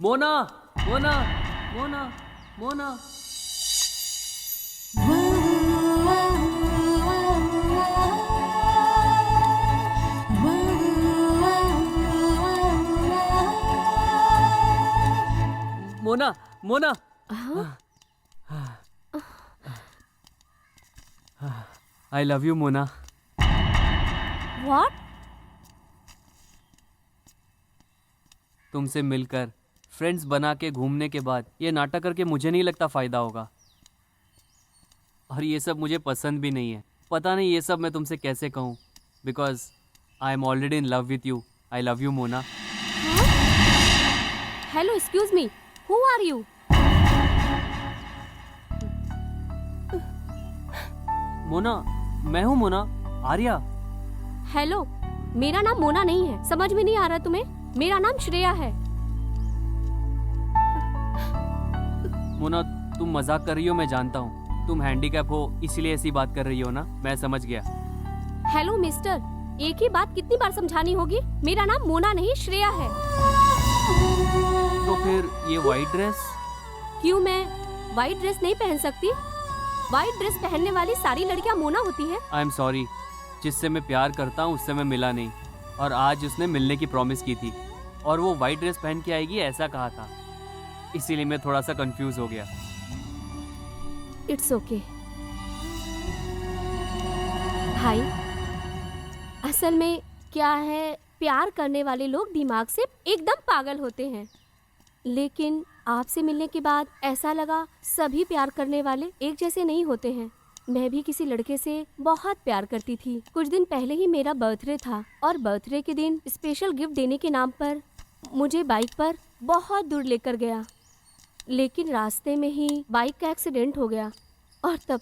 Mona, Mona, Mona, Mona. Mona, Mona. I love you Mona. What? तुमसे मिलकर, फ्रेंड्स बना के घूमने के बाद ये नाटक करके मुझे नहीं लगता फायदा होगा। और ये सब मुझे पसंद भी नहीं है। पता नहीं ये सब मैं तुमसे कैसे कहूँ, because I am already in love with you. I love you Mona. Hello, excuse me, who are you? Mona, मैं हूँ मोना, आर्या। हेलो, मेरा नाम मोना नहीं है, समझ में नहीं आ रहा तुम्हें? मेरा नाम श्रेया है। मोना, तुम मजाक कर रही हो, मैं जानता हूँ। तुम हैंडीकैप हो इसलिए ऐसी बात कर रही हो ना, मैं समझ गया। हेलो मिस्टर, एक ही बात कितनी बार समझानी होगी? मेरा नाम मोना नहीं श्रेया है। तो फिर ये वाइट ड्रेस? क्यों, मैं वाइट ड्रेस नहीं पहन सकती? वाइट ड्रेस पहनने वाली सारी लड़कियां मोना होती है। आई एम सॉरी, जिससे मैं प्यार करता हूँ उससे मैं मिला नहीं, और आज उसने मिलने की प्रॉमिस की थी और वो वाइट ड्रेस पहन के आएगी ऐसा कहा था, इसीलिए मैं थोड़ा सा कंफ्यूज हो गया। इट्स ओके भाई, असल में क्या है, प्यार करने वाले लोग दिमाग से एकदम पागल होते हैं। लेकिन आपसे मिलने के बाद ऐसा लगा सभी प्यार करने वाले एक जैसे नहीं होते हैं। मैं भी किसी लड़के से बहुत प्यार करती थी। कुछ दिन पहले ही मेरा बर्थडे था और बर्थडे के दिन स्पेशल गिफ्ट देने के नाम पर मुझे बाइक पर बहुत दूर लेकर गया, लेकिन रास्ते में ही बाइक का एक्सीडेंट हो गया और तब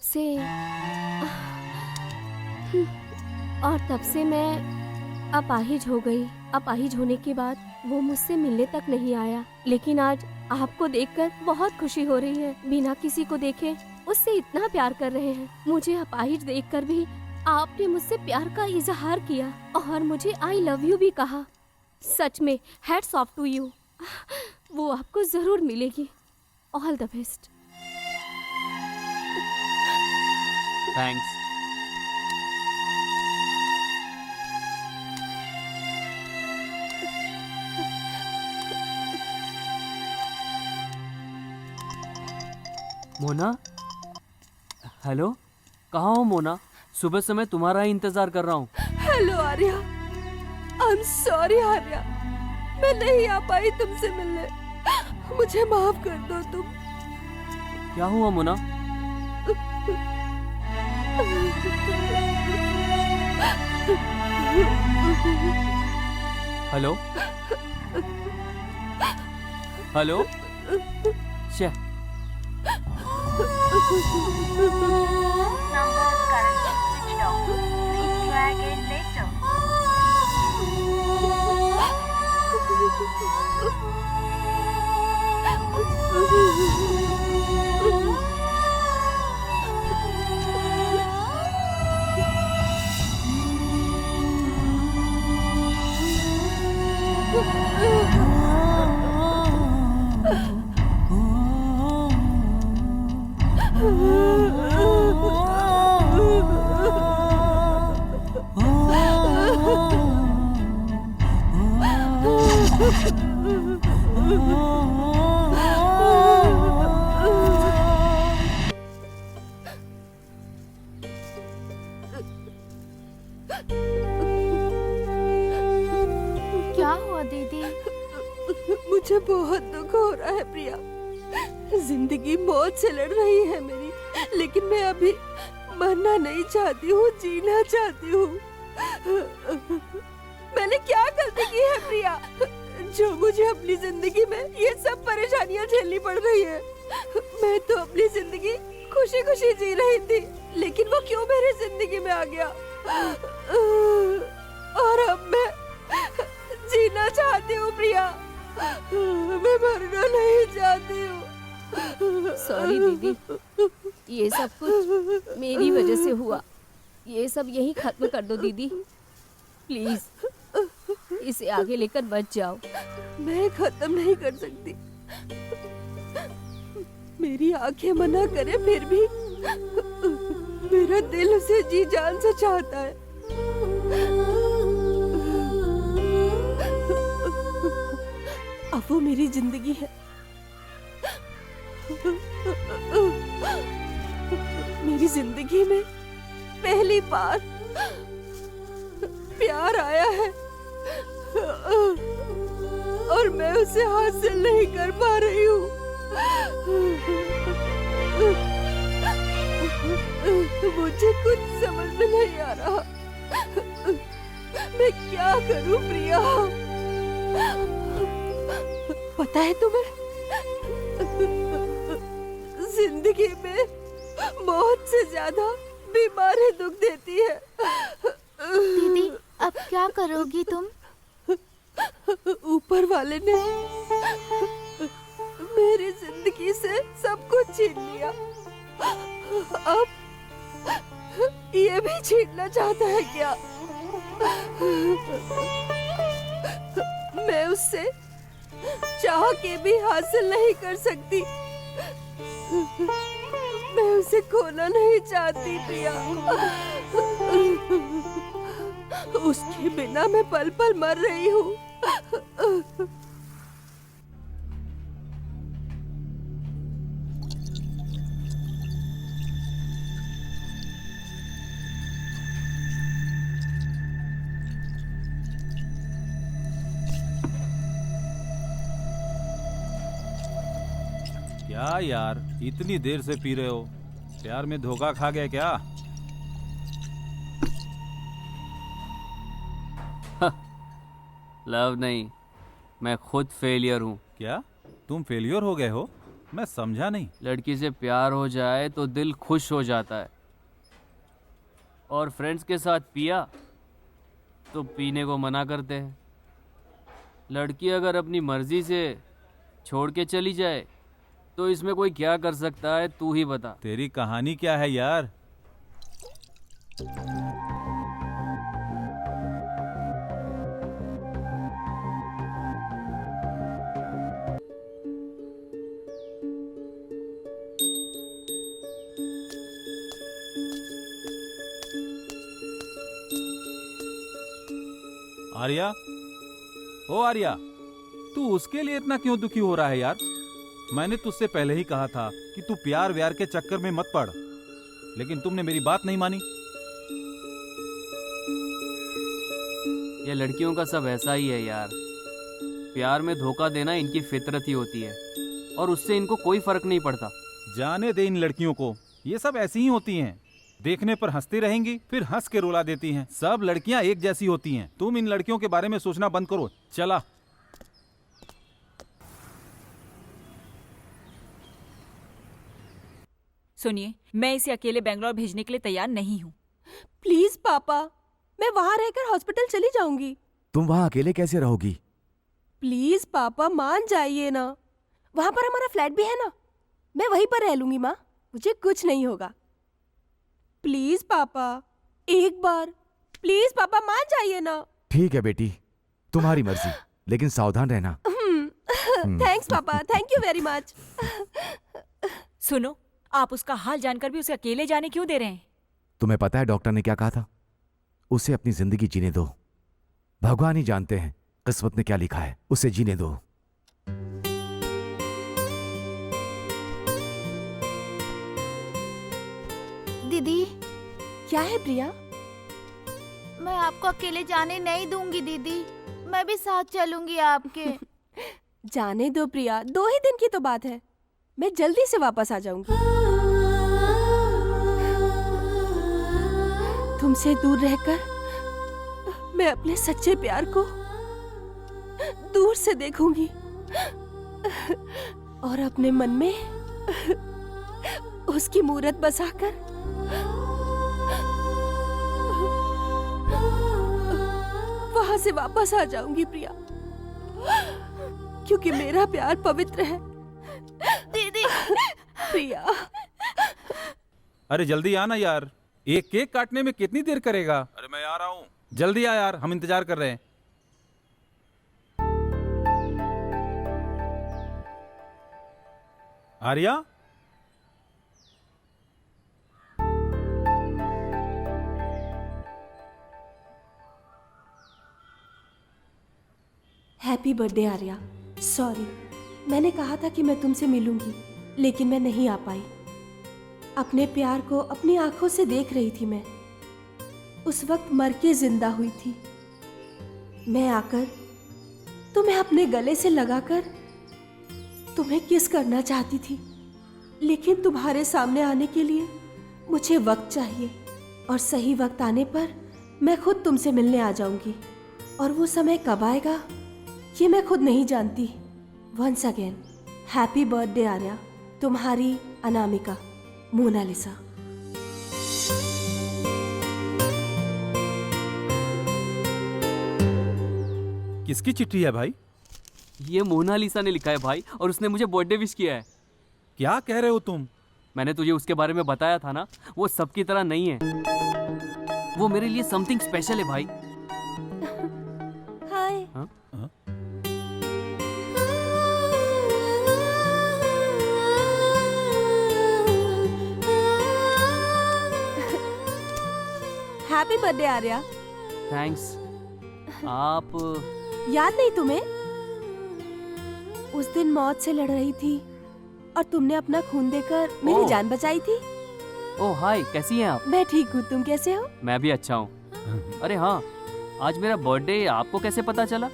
से मैं अपाहिज हो गई। अपाहिज होने के बाद वो मुझसे मिलने तक नहीं आया, लेकिन आज आपको देखकर बहुत खुशी हो रही है। बिना किसी को देखे उससे इतना प्यार कर रहे हैं। मुझे अपाहिज देखकर भी आपने मुझसे प्यार का इजहार किया और मुझे आई लव यू भी कहा। सच में हैट्स ऑफ टू यू। वो आपको जरूर मिलेगी। All the best. Thanks. Mona, hello, कहाँ हो मोना? सुबह से मैं तुम्हारा ही इंतजार कर रहा हूँ। Hello Arya, I am sorry Arya, मैं नहीं आ पाई तुमसे मिलने, मुझे माफ कर दो तुम। क्या हुआ मोना? हेलो हेलो, शे क्या हुआ दीदी? मुझे बहुत दुख हो रहा है प्रिया, जिंदगी मौत से लड़ रही है मेरी, लेकिन मैं अभी मरना नहीं चाहती हूँ, जीना चाहती हूँ। मैंने क्या गलती की है प्रिया, जो मुझे अपनी जिंदगी में ये सब परेशानियाँ झेलनी पड़ रही है? मैं तो अपनी जिंदगी खुशी खुशी जी रही थी, लेकिन वो क्यों मेरी जिंदगी में आ गया? और अब मैं जीना चाहती हूँ प्रिया, मैं मरना नहीं चाहती हूँ। सॉरी दीदी, ये सब कुछ मेरी वजह से हुआ, ये सब यही खत्म कर दो दीदी, प्लीज इसे आगे लेकर मत जाओ। मैं खत्म नहीं कर सकती, मेरी आंखें मना करे फिर भी मेरा दिल उसे जी जान से चाहता है। अब वो मेरी जिंदगी है, मेरी जिंदगी में पहली बार प्यार आया है और मैं उसे हासिल नहीं कर पा रही हूँ। मुझे कुछ समझ में नहीं आ रहा, मैं क्या करूं प्रिया? पता है तुम्हें, जिंदगी में मौत से ज्यादा बीमारी दुख देती है। दीदी अब क्या करोगी तुम? ऊपर वाले ने मेरी जिंदगी से सब कुछ छीन लिया, अब ये भी छीनना चाहता है क्या? मैं उससे चाह के भी हासिल नहीं कर सकती, मैं उसे खोना नहीं चाहती प्रिया। उसके बिना मैं पल पल मर रही हूँ। क्या यार, इतनी देर से पी रहे हो? प्यार में धोखा खा गए क्या? लव नहीं, मैं खुद फेलियर हूँ। क्या तुम फेलियर हो गए हो? मैं समझा नहीं। लड़की से प्यार हो जाए तो दिल खुश हो जाता है, और फ्रेंड्स के साथ पिया तो पीने को मना करते हैं। लड़की अगर अपनी मर्जी से छोड़ के चली जाए तो इसमें कोई क्या कर सकता है, तू ही बता। तेरी कहानी क्या है यार? आर्या, ओ आर्या, तू उसके लिए इतना क्यों दुखी हो रहा है यार? मैंने तुझसे पहले ही कहा था कि तू प्यार व्यार के चक्कर में मत पड़, लेकिन तुमने मेरी बात नहीं मानी। ये लड़कियों का सब ऐसा ही है यार, प्यार में धोखा देना इनकी फितरत ही होती है और उससे इनको कोई फर्क नहीं पड़ता। जाने दे इन लड़कियों को, ये सब ऐसी ही होती हैं। देखने पर हंसती रहेंगी, फिर हंस के रुला देती हैं। सब लड़कियां एक जैसी होती हैं। तुम इन लड़कियों के बारे में सोचना बंद करो। चला। सुनिए, मैं इसे अकेले बेंगलोर भेजने के लिए तैयार नहीं हूँ। प्लीज पापा, मैं वहाँ रहकर हॉस्पिटल चली जाऊंगी। तुम वहाँ अकेले कैसे रहोगी? प्लीज पापा मान जाइए ना, वहाँ पर हमारा फ्लैट भी है ना, मैं वहीं पर रह लूंगी माँ, मुझे कुछ नहीं होगा। प्लीज पापा, एक बार प्लीज पापा मान जाइए ना। ठीक है बेटी, तुम्हारी मर्जी, लेकिन सावधान रहना। थैंक्स पापा, थैंक यू वेरी मच। सुनो, आप उसका हाल जानकर भी उसे अकेले जाने क्यों दे रहे हैं? तुम्हें पता है डॉक्टर ने क्या कहा था? उसे अपनी जिंदगी जीने दो। भगवान ही जानते हैं किस्मत ने क्या लिखा है, उसे जीने दो। दीदी। क्या है प्रिया? मैं आपको अकेले जाने नहीं दूंगी दीदी, मैं भी साथ चलूंगी आपके। जाने दो प्रिया, 2 ही दिन की तो बात है, मैं जल्दी से वापस आ जाऊंगी। तुमसे दूर रहकर मैं अपने सच्चे प्यार को दूर से देखूंगी और अपने मन में उसकी मूरत बसाकर वहां से वापस आ जाऊंगी प्रिया, क्योंकि मेरा प्यार पवित्र है। दीदी। प्रिया। अरे जल्दी आना यार, एक केक काटने में कितनी देर करेगा? अरे मैं आ रहा हूँ, जल्दी आ यार, हम इंतजार कर रहे हैं। Arya, happy birthday Arya. Sorry, मैंने कहा था कि मैं तुमसे मिलूंगी, लेकिन मैं नहीं आ पाई। अपने प्यार को अपनी आंखों से देख रही थी मैं, उस वक्त मर के जिंदा हुई थी। मैं आकर तुम्हें अपने गले से लगाकर तुम्हें किस करना चाहती थी, लेकिन तुम्हारे सामने आने के लिए मुझे वक्त चाहिए, और सही वक्त आने पर मैं खुद तुमसे मिलने आ जाऊंगी। और वो समय कब आएगा ये मैं खुद नहीं जानती। Once again happy birthday Arya, तुम्हारी अनामिका, मोनालिसा। किसकी चिट्ठी है भाई? ये मोनालिसा ने लिखा है भाई, और उसने मुझे बर्थडे विश किया है। क्या कह रहे हो तुम? मैंने तुझे उसके बारे में बताया था ना, वो सबकी तरह नहीं है, वो मेरे लिए समथिंग स्पेशल है भाई। हाय। हाँ? Happy birthday Arya. थैंक्स। आप याद नहीं तुम्हें? उस दिन मौत से लड़ रही थी और तुमने अपना खून देकर मेरी जान बचाई थी। ओह हाय, कैसी हैं आप? मैं ठीक हूँ, तुम कैसे हो? मैं भी अच्छा हूँ। अरे हाँ, आज मेरा बर्थडे आपको कैसे पता चला?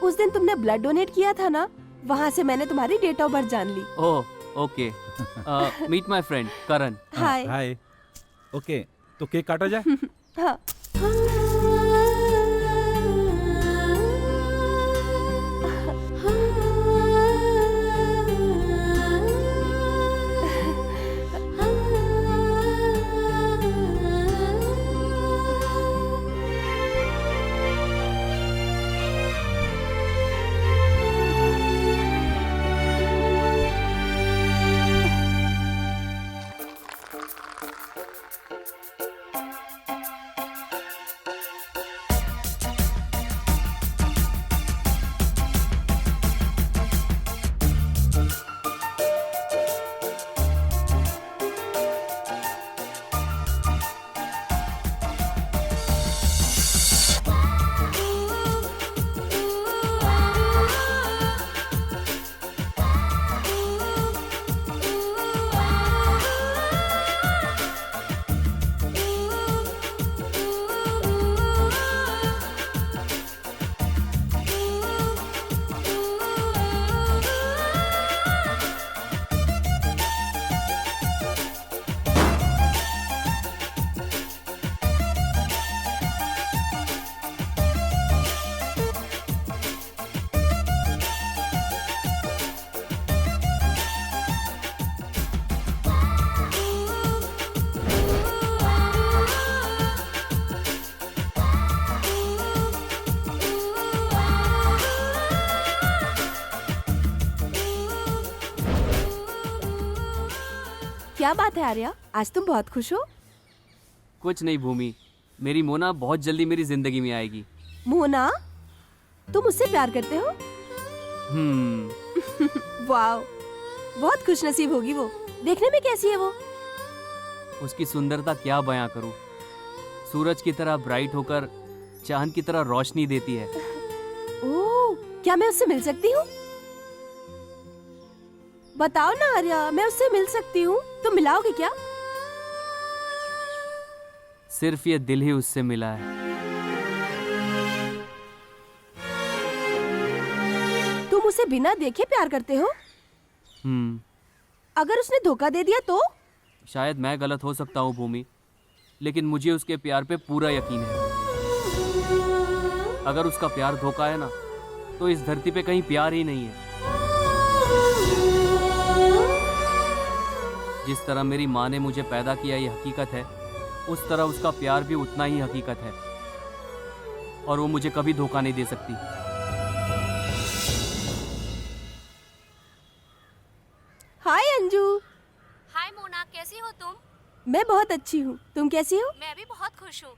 उस दिन तुमने ब्लड डोनेट किया था ना, वहाँ से मैंने तुम्हारी डेट ऑफ बर्थ जान ली। Oh okay. Meet my friend Karan. Hi. Hi. Okay, तो केक काटा जाए? हाँ। क्या बात है आर्या, आज तुम बहुत खुश हो? कुछ नहीं भूमि, मेरी मोना बहुत जल्दी मेरी जिंदगी में आएगी। मोना, तुम उससे प्यार करते हो? वाओ, बहुत खुशनसीब होगी वो। देखने में कैसी है वो? उसकी सुंदरता क्या बयां करूं। सूरज की तरह ब्राइट होकर चांद की तरह रोशनी देती है। ओह, क्या मैं उससे मिल सकती हूँ? बताओ ना आर्या, मैं उससे मिल सकती हूँ, तुम मिलाओगे क्या? सिर्फ ये दिल ही उससे मिला है। तुम उसे बिना देखे प्यार करते हो? अगर उसने धोखा दे दिया तो? शायद मैं गलत हो सकता हूँ भूमि, लेकिन मुझे उसके प्यार पे पूरा यकीन है। अगर उसका प्यार धोखा है ना, तो इस धरती पे कहीं प्यार ही नहीं है। जिस तरह मेरी माँ ने मुझे पैदा किया ये हकीकत है, उस तरह उसका प्यार भी उतना ही हकीकत है, और वो मुझे कभी धोखा नहीं दे सकती। हाय अंजू। हाय मोना, कैसी हो तुम? मैं बहुत अच्छी हूँ, तुम कैसी हो? मैं भी बहुत खुश हूँ।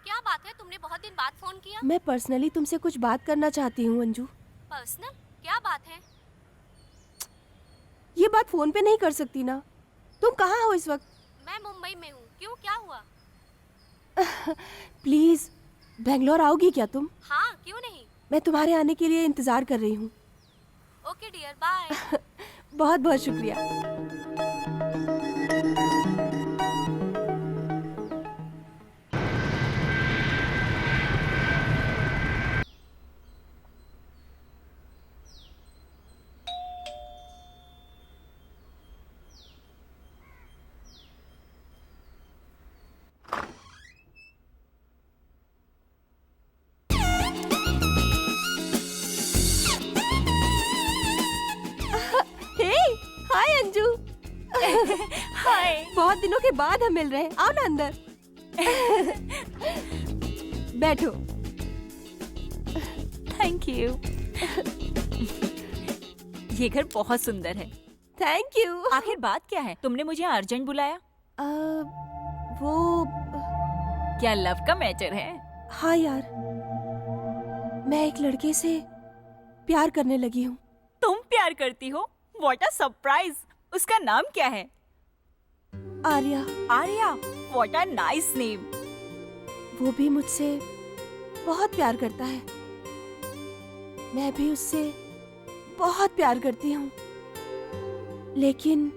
क्या बात है, तुमने बहुत दिन बाद फोन किया? मैं पर्सनली तुमसे कुछ बात करना चाहती हूँ अंजू। पर्सनल? क्या बात है? ये बात फोन पे नहीं कर सकती ना। तुम कहाँ हो इस वक्त? मैं मुंबई में हूँ। क्यों, क्या हुआ? प्लीज, बेंगलोर आओगी क्या तुम? हाँ, क्यों नहीं। मैं तुम्हारे आने के लिए इंतजार कर रही हूँ। Okay dear, bye. बहुत बहुत शुक्रिया। हाय। बहुत दिनों के बाद हम मिल रहे हैं। आओ ना अंदर। बैठो। Thank you. ये घर बहुत सुंदर है। Thank you. आखिर बात क्या है, तुमने मुझे अर्जेंट बुलाया? वो क्या लव का मैटर है? हाँ यार, मैं एक लड़के से प्यार करने लगी हूँ। तुम प्यार करती हो? What a surprise. उसका नाम क्या है? Arya. Arya, what a nice name. वो भी मुझसे बहुत प्यार करता है। मैं भी उससे बहुत प्यार करती हूँ, लेकिन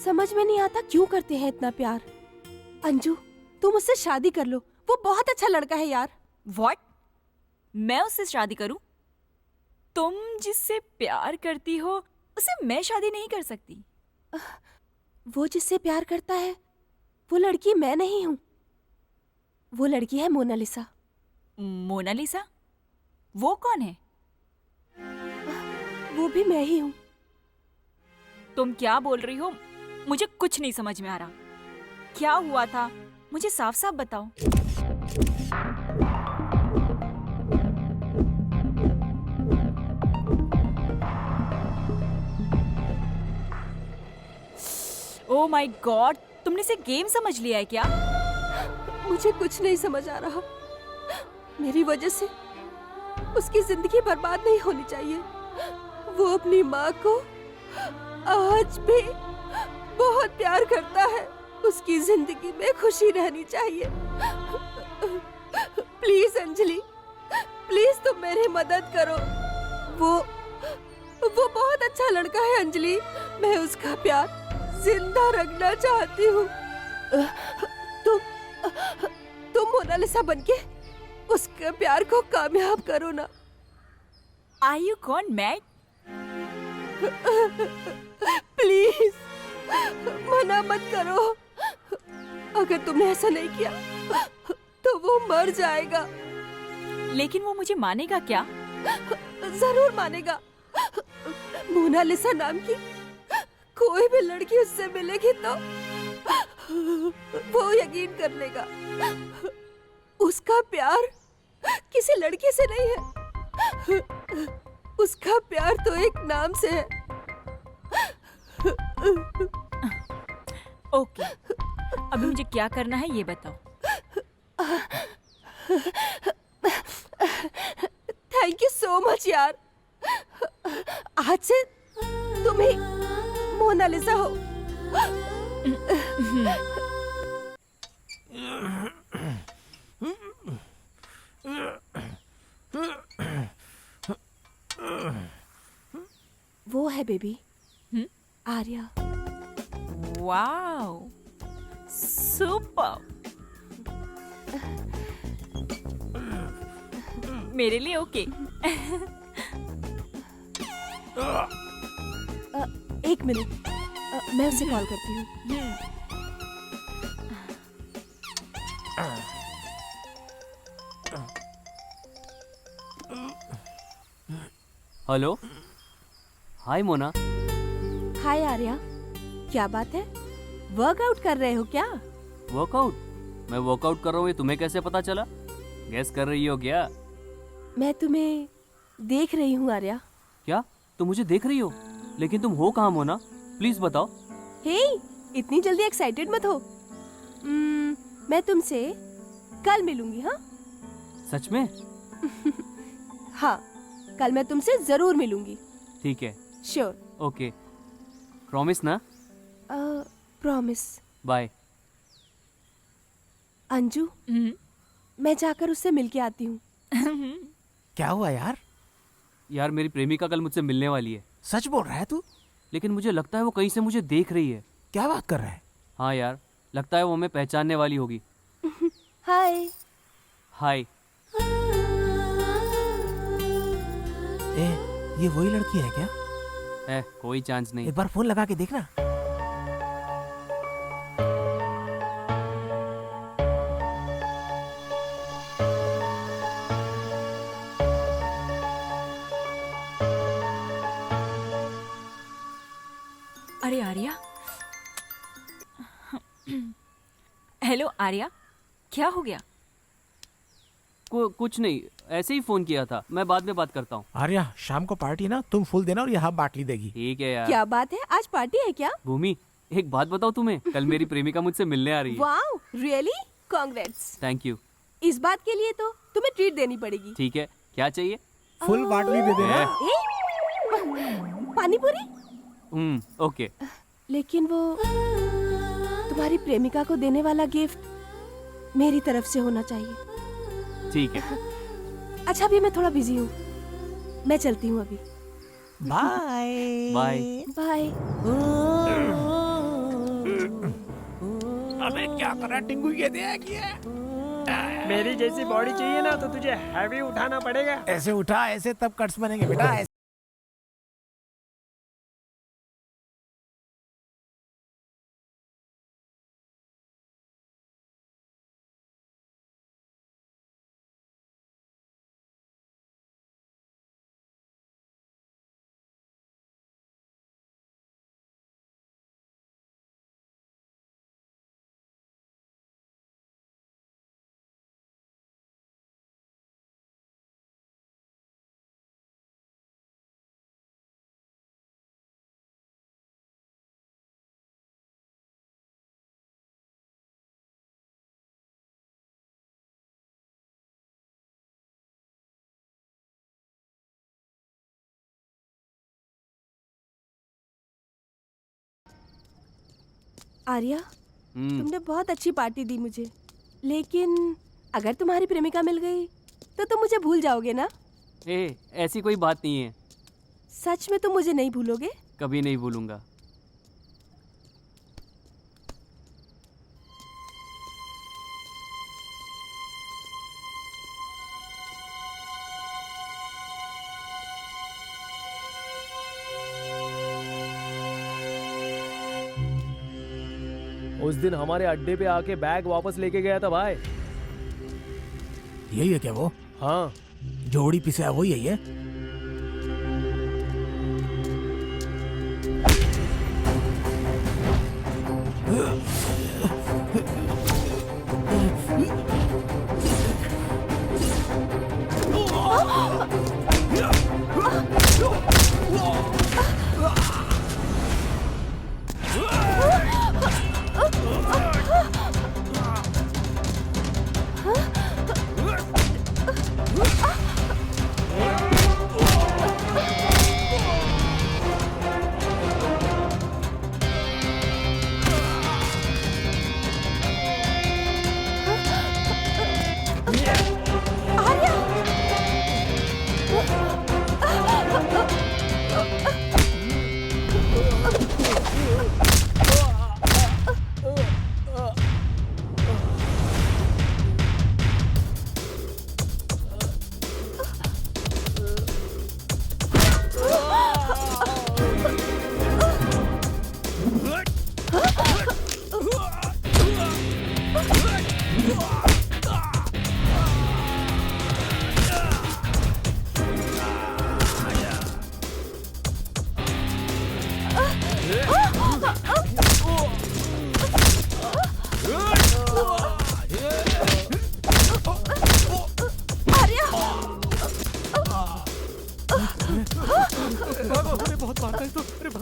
समझ में नहीं आता क्यों करते हैं इतना प्यार। अंजू, तुम उससे शादी कर लो, वो बहुत अच्छा लड़का है यार। व्हाट? मैं उससे शादी करूं? तुम जिससे प्यार करती हो उसे मैं शादी नहीं कर सकती। वो जिससे प्यार करता है वो लड़की मैं नहीं हूँ। वो लड़की है मोनालिसा। मोनालिसा? वो कौन है? वो भी मैं ही हूँ। तुम क्या बोल रही हो? मुझे कुछ नहीं समझ में आ रहा। क्या हुआ था, मुझे साफ साफ बताओ। ओह माय गॉड, तुमने इसे गेम समझ लिया है क्या? मुझे कुछ नहीं समझ आ रहा। मेरी वजह से उसकी जिंदगी बर्बाद नहीं होनी चाहिए। वो अपनी माँ को आज भी बहुत प्यार करता है। उसकी जिंदगी में खुशी रहनी चाहिए। प्लीज अंजलि, प्लीज तुम मेरी मदद करो। वो बहुत अच्छा लड़का है अंजलि। मैं उसका प्यार जिंदा रखना चाहती हूँ। तुम मोनालिसा बनके उसके प्यार को कामयाब करो ना। Are you gone mad? Please मना मत करो। अगर तुमने ऐसा नहीं किया तो वो मर जाएगा। लेकिन वो मुझे मानेगा क्या? जरूर मानेगा। मोनालिसा नाम की कोई भी लड़की उससे मिलेगी तो वो यकीन कर लेगा। उसका प्यार किसी लड़की से नहीं है। उसका प्यार तो एक नाम से है। ओके, अभी मुझे क्या करना है ये बताओ। थैंक यू सो मच यार। आज से तुम ही मोनालिसा हो। वो है बेबी, आर्या। Wow, super. मेरे लिए ओके। एक मिनट, मैं उसे कॉल करती हूँ। हेलो, हाय मोना। हाय आर्या, क्या बात है? वर्कआउट कर रहे हो क्या? वर्कआउट? मैं वर्कआउट कर रहा हूँ, ये तुम्हें कैसे पता चला? गैस कर रही हो क्या? मैं तुम्हें देख रही हूँ आर्या। क्या तुम मुझे देख रही हो? लेकिन तुम हो कहाँ मोना? प्लीज बताओ। हे, इतनी जल्दी एक्साइटेड मत हो। मैं तुमसे कल मिलूंगी। हाँ सच में? हाँ, कल मैं तुमसे जरूर मिलूंगी। ठीक है। श्योर। ओके, प्रॉमिस ना? प्रॉमिस। बाय। अंजू, मैं जाकर उससे मिलके आती हूँ। क्या हुआ यार? यार मेरी प्रेमिका कल मुझसे मिलने वाली है। सच बोल रहा है तू? लेकिन मुझे लगता है वो कहीं से मुझे देख रही है। क्या बात कर रहा है? हाँ यार, लगता है वो हमें पहचानने वाली होगी। हाय। हाय। ये वही लड़की है क्या? कोई चांस नहीं। एक बार फोन लगा के देखना। अरे आर्या। हेलो आर्या, क्या हो गया? कुछ नहीं, ऐसे ही फोन किया था। मैं बाद में बात करता हूँ। आर्या, शाम को पार्टी ना, तुम फूल देना और यहाँ बाटली देगी। ठीक है यार। क्या बात है, आज पार्टी है क्या? भूमि, एक बात बताओ तुम्हें, कल मेरी प्रेमिका मुझसे मिलने आ रही है। Wow, really? Congrats. Thank you. इस बात के लिए तो तुम्हें ट्रीट देनी पड़ेगी। ठीक है, क्या चाहिए? फुल बाटली दे देना। पानी पूरी? ओके। लेकिन वो तुम्हारी प्रेमिका को देने वाला गिफ्ट मेरी तरफ से होना चाहिए। ठीक है। अच्छा, अभी मैं थोड़ा बिजी हूँ, मैं चलती हूँ अभी। Bye bye bye. अबे क्या कर रहा टिंगू? ये देख ये। मेरी जैसी बॉडी चाहिए ना तो तुझे हैवी उठाना पड़ेगा। ऐसे उठा, ऐसे तब कट्स बनेंगे बेटा। आर्या, तुमने बहुत अच्छी पार्टी दी मुझे, लेकिन अगर तुम्हारी प्रेमिका मिल गई तो तुम मुझे भूल जाओगे ना? ऐसी कोई बात नहीं है। सच में तुम मुझे नहीं भूलोगे? कभी नहीं भूलूंगा। उस दिन हमारे अड्डे पे आके बैग वापस लेके गया था भाई। यही है क्या वो? हाँ। जोड़ी पिसा वही है ये?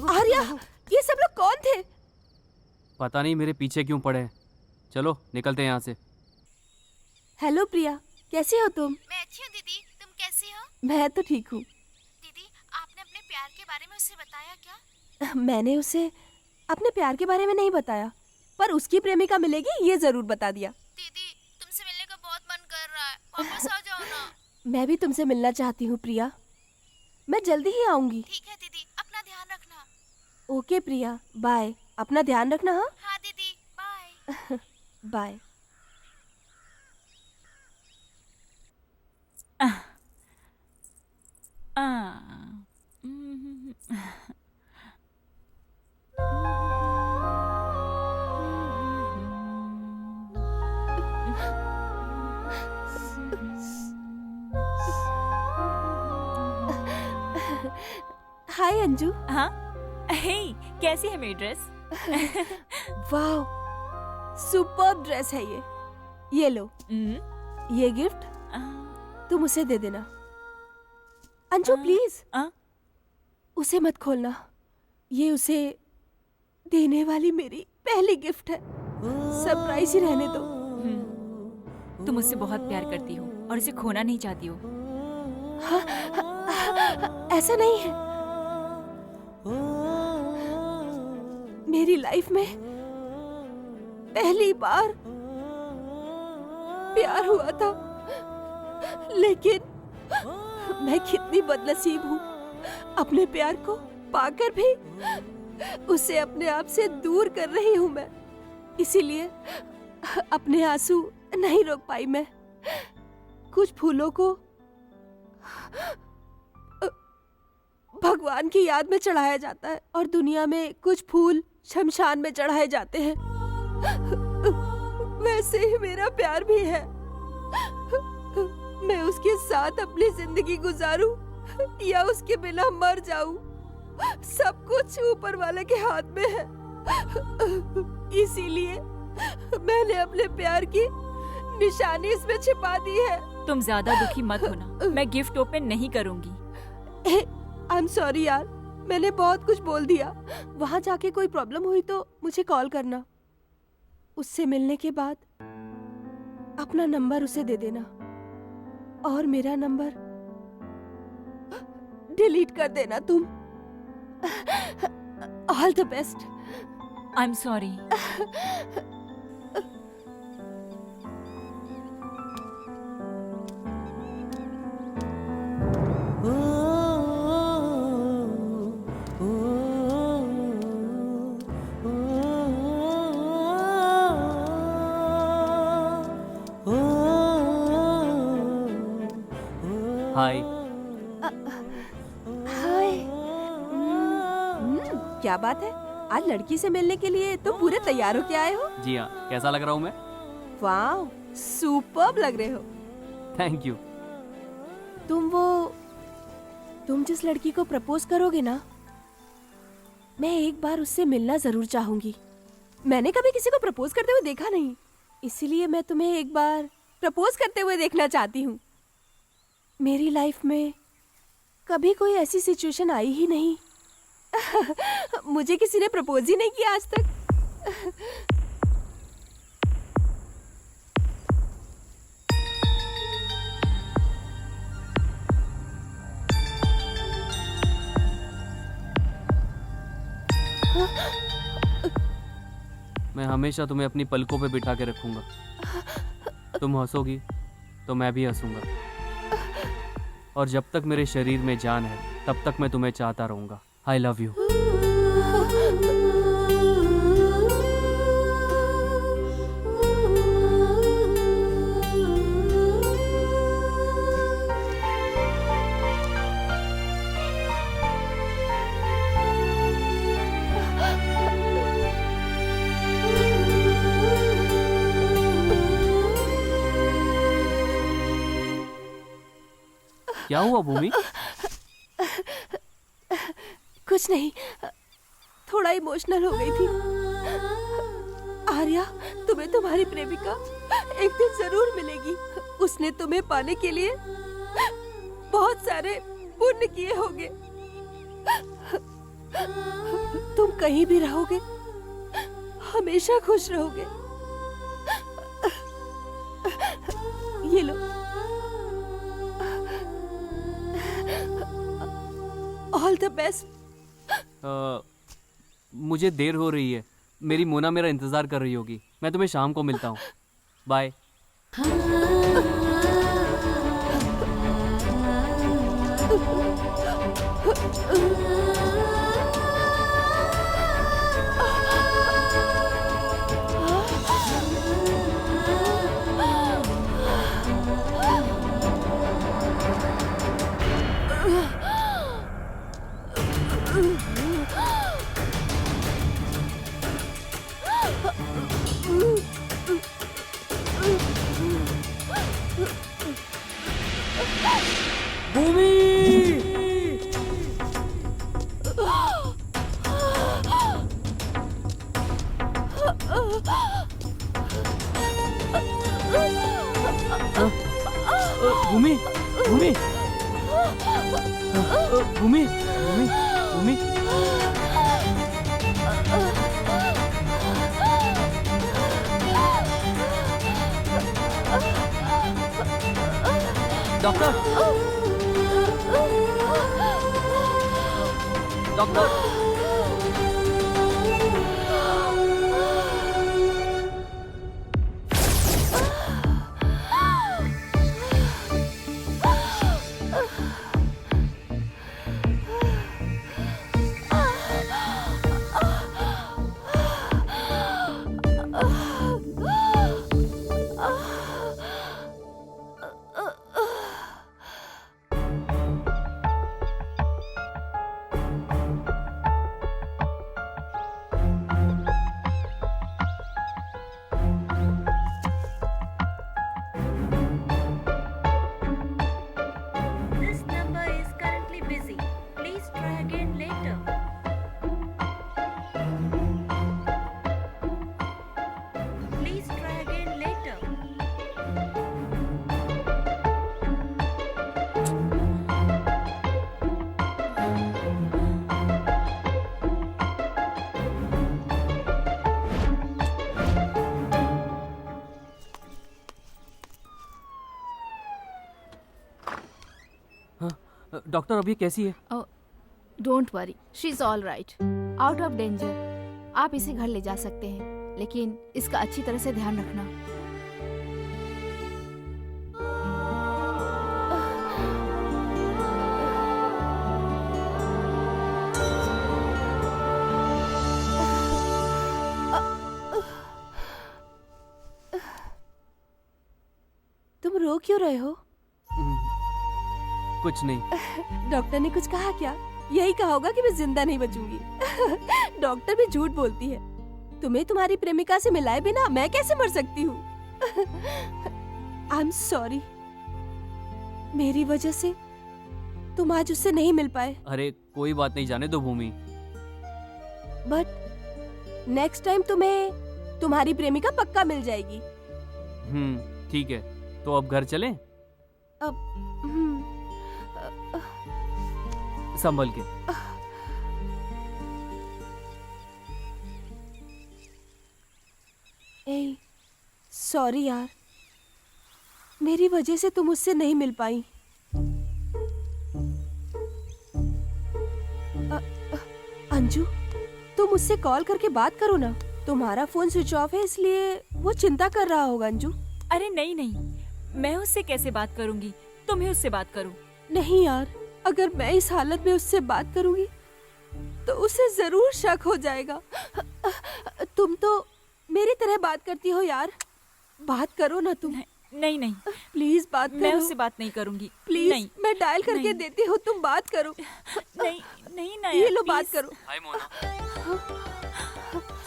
आर्या, ये सब लोग कौन थे? पता नहीं मेरे पीछे क्यों पड़े हैं। चलो निकलते हैं यहाँ से। हेलो प्रिया, कैसी हो तुम? मैं अच्छी हूँ दीदी, तुम कैसी हो? मैं तो ठीक हूँ। दीदी, आपने अपने प्यार के बारे में उससे बताया क्या? मैंने उसे अपने प्यार के बारे में नहीं बताया, पर उसकी प्रेमिका मिलेगी ये जरूर बता दिया। दीदी, तुमसे मिलने का बहुत मन कर रहा है, वापस आ जाओ ना। मैं भी तुमसे मिलना चाहती हूँ प्रिया, मैं जल्दी ही आऊंगी। ठीक है दीदी, अपना ध्यान रखना। ओके प्रिया, बाय। अपना ध्यान रखना। हाँ हाँ दीदी, बाय। बाय। हाय अंजू। हाँ, हे, कैसी है मेरी ड्रेस? वाह, सुपर्ब ड्रेस है ये लो। ये गिफ्ट तुम उसे दे देना। अंजू प्लीज उसे मत खोलना, ये उसे देने वाली मेरी पहली गिफ्ट है। सरप्राइज ही रहने दो। तुम मुझसे बहुत प्यार करती हो और इसे खोना नहीं चाहती हो। ऐसा नहीं है। मेरी लाइफ में पहली बार प्यार हुआ था, लेकिन मैं कितनी बदनसीब हूँ। अपने प्यार को पाकर भी उसे अपने आप से दूर कर रही हूँ मैं। इसीलिए अपने आंसू नहीं रोक पाई मैं। कुछ फूलों को भगवान की याद में चढ़ाया जाता है और दुनिया में कुछ फूल शमशान में चढ़ाए जाते हैं। वैसे ही मेरा प्यार भी है। मैं उसके साथ अपनी जिंदगी गुजारूं या उसके बिना मर जाऊं, सब कुछ ऊपर वाले के हाथ में है। इसीलिए मैंने अपने प्यार की निशानी इसमें छिपा दी है। तुम ज्यादा दुखी मत होना, मैं गिफ्ट ओपन नहीं करूंगी। आई एम सॉरी यार, मैंने बहुत कुछ बोल दिया। वहां जाके कोई प्रॉब्लम हुई तो मुझे कॉल करना। उससे मिलने के बाद अपना नंबर उसे दे देना और मेरा नंबर डिलीट कर देना तुम। All the best. I am sorry. Hi. Hi. क्या बात है, आज लड़की से मिलने के लिए तुम पूरे तैयार होके आए हो? जी हाँ, कैसा लग रहा हूँ मैं? वाह, सुपर्ब लग रहे हो। Thank you. तुम जिस लड़की को प्रपोज करोगे ना, मैं एक बार उससे मिलना जरूर चाहूंगी। मैंने कभी किसी को प्रपोज करते हुए देखा नहीं, इसीलिए मैं तुम्हें एक बार प्रपोज करते हुए देखना चाहती हूँ। मेरी लाइफ में कभी कोई ऐसी सिचुएशन आई ही नहीं। मुझे किसी ने प्रपोज ही नहीं किया आज तक। मैं हमेशा तुम्हें अपनी पलकों पे बिठा के रखूंगा। तुम हंसोगी तो मैं भी हंसूंगा। और जब तक मेरे शरीर में जान है तब तक मैं तुम्हें चाहता रहूंगा। आई लव यू। क्या हुआ भूमि? कुछ नहीं, थोड़ा इमोशनल हो गई थी। आर्या, तुम्हें तुम्हारी प्रेमिका एक दिन जरूर मिलेगी। उसने तुम्हें पाने के लिए बहुत सारे पुण्य किए होंगे। तुम कहीं भी रहोगे, हमेशा खुश रहोगे। ये लो। All the best. मुझे देर हो रही है, मेरी मोना मेरा इंतजार कर रही होगी। मैं तुम्हें शाम को मिलता हूँ। Bye. Bhumi, Bhumi, Bhumi, Bhumi, Bhumi. Doctor, doctor. Doctor अभी कैसी है? Don't worry, she is all right, out of danger. आप इसे घर ले जा सकते हैं, लेकिन इसका अच्छी तरह से ध्यान रखना। तुम रो क्यों रहे हो? कुछ नहीं। डॉक्टर ने कुछ कहा क्या? यही कहा होगा कि मैं जिंदा नहीं बचूंगी। डॉक्टर भी झूठ बोलती है। तुम्हें तुम्हारी प्रेमिका से मिलाए बिना मैं कैसे मर सकती हूँ? आई एम सॉरी, मेरी वजह से तुम आज उससे नहीं मिल पाए। अरे कोई बात नहीं, जाने दो भूमि। बट नेक्स्ट टाइम तुम्हें तुम्हारी प्रेमिका पक्का मिल जाएगी। ठीक है, तो अब घर चलें? अब संभल के। ए, सॉरी यार, मेरी वजह से तुम उससे नहीं मिल पाई। अंजू, तुम उससे कॉल करके बात करो ना। तुम्हारा फोन स्विच ऑफ है, इसलिए वो चिंता कर रहा होगा। अंजू, अरे नहीं नहीं, मैं उससे कैसे बात करूंगी? तुम ही उससे बात करो। नहीं यार, अगर मैं इस हालत में उससे बात करूंगी तो उसे जरूर शक हो जाएगा। तुम तो मेरी तरह बात करती हो यार, बात करो ना तुम। नहीं नहीं, प्लीज बात करो। मैं उससे बात नहीं करूंगी। प्लीज नहीं, मैं डायल करके नहीं। देती हूँ, तुम बात करो। नहीं नहीं ना ये यार, लो बात please। करो। हाय मोना,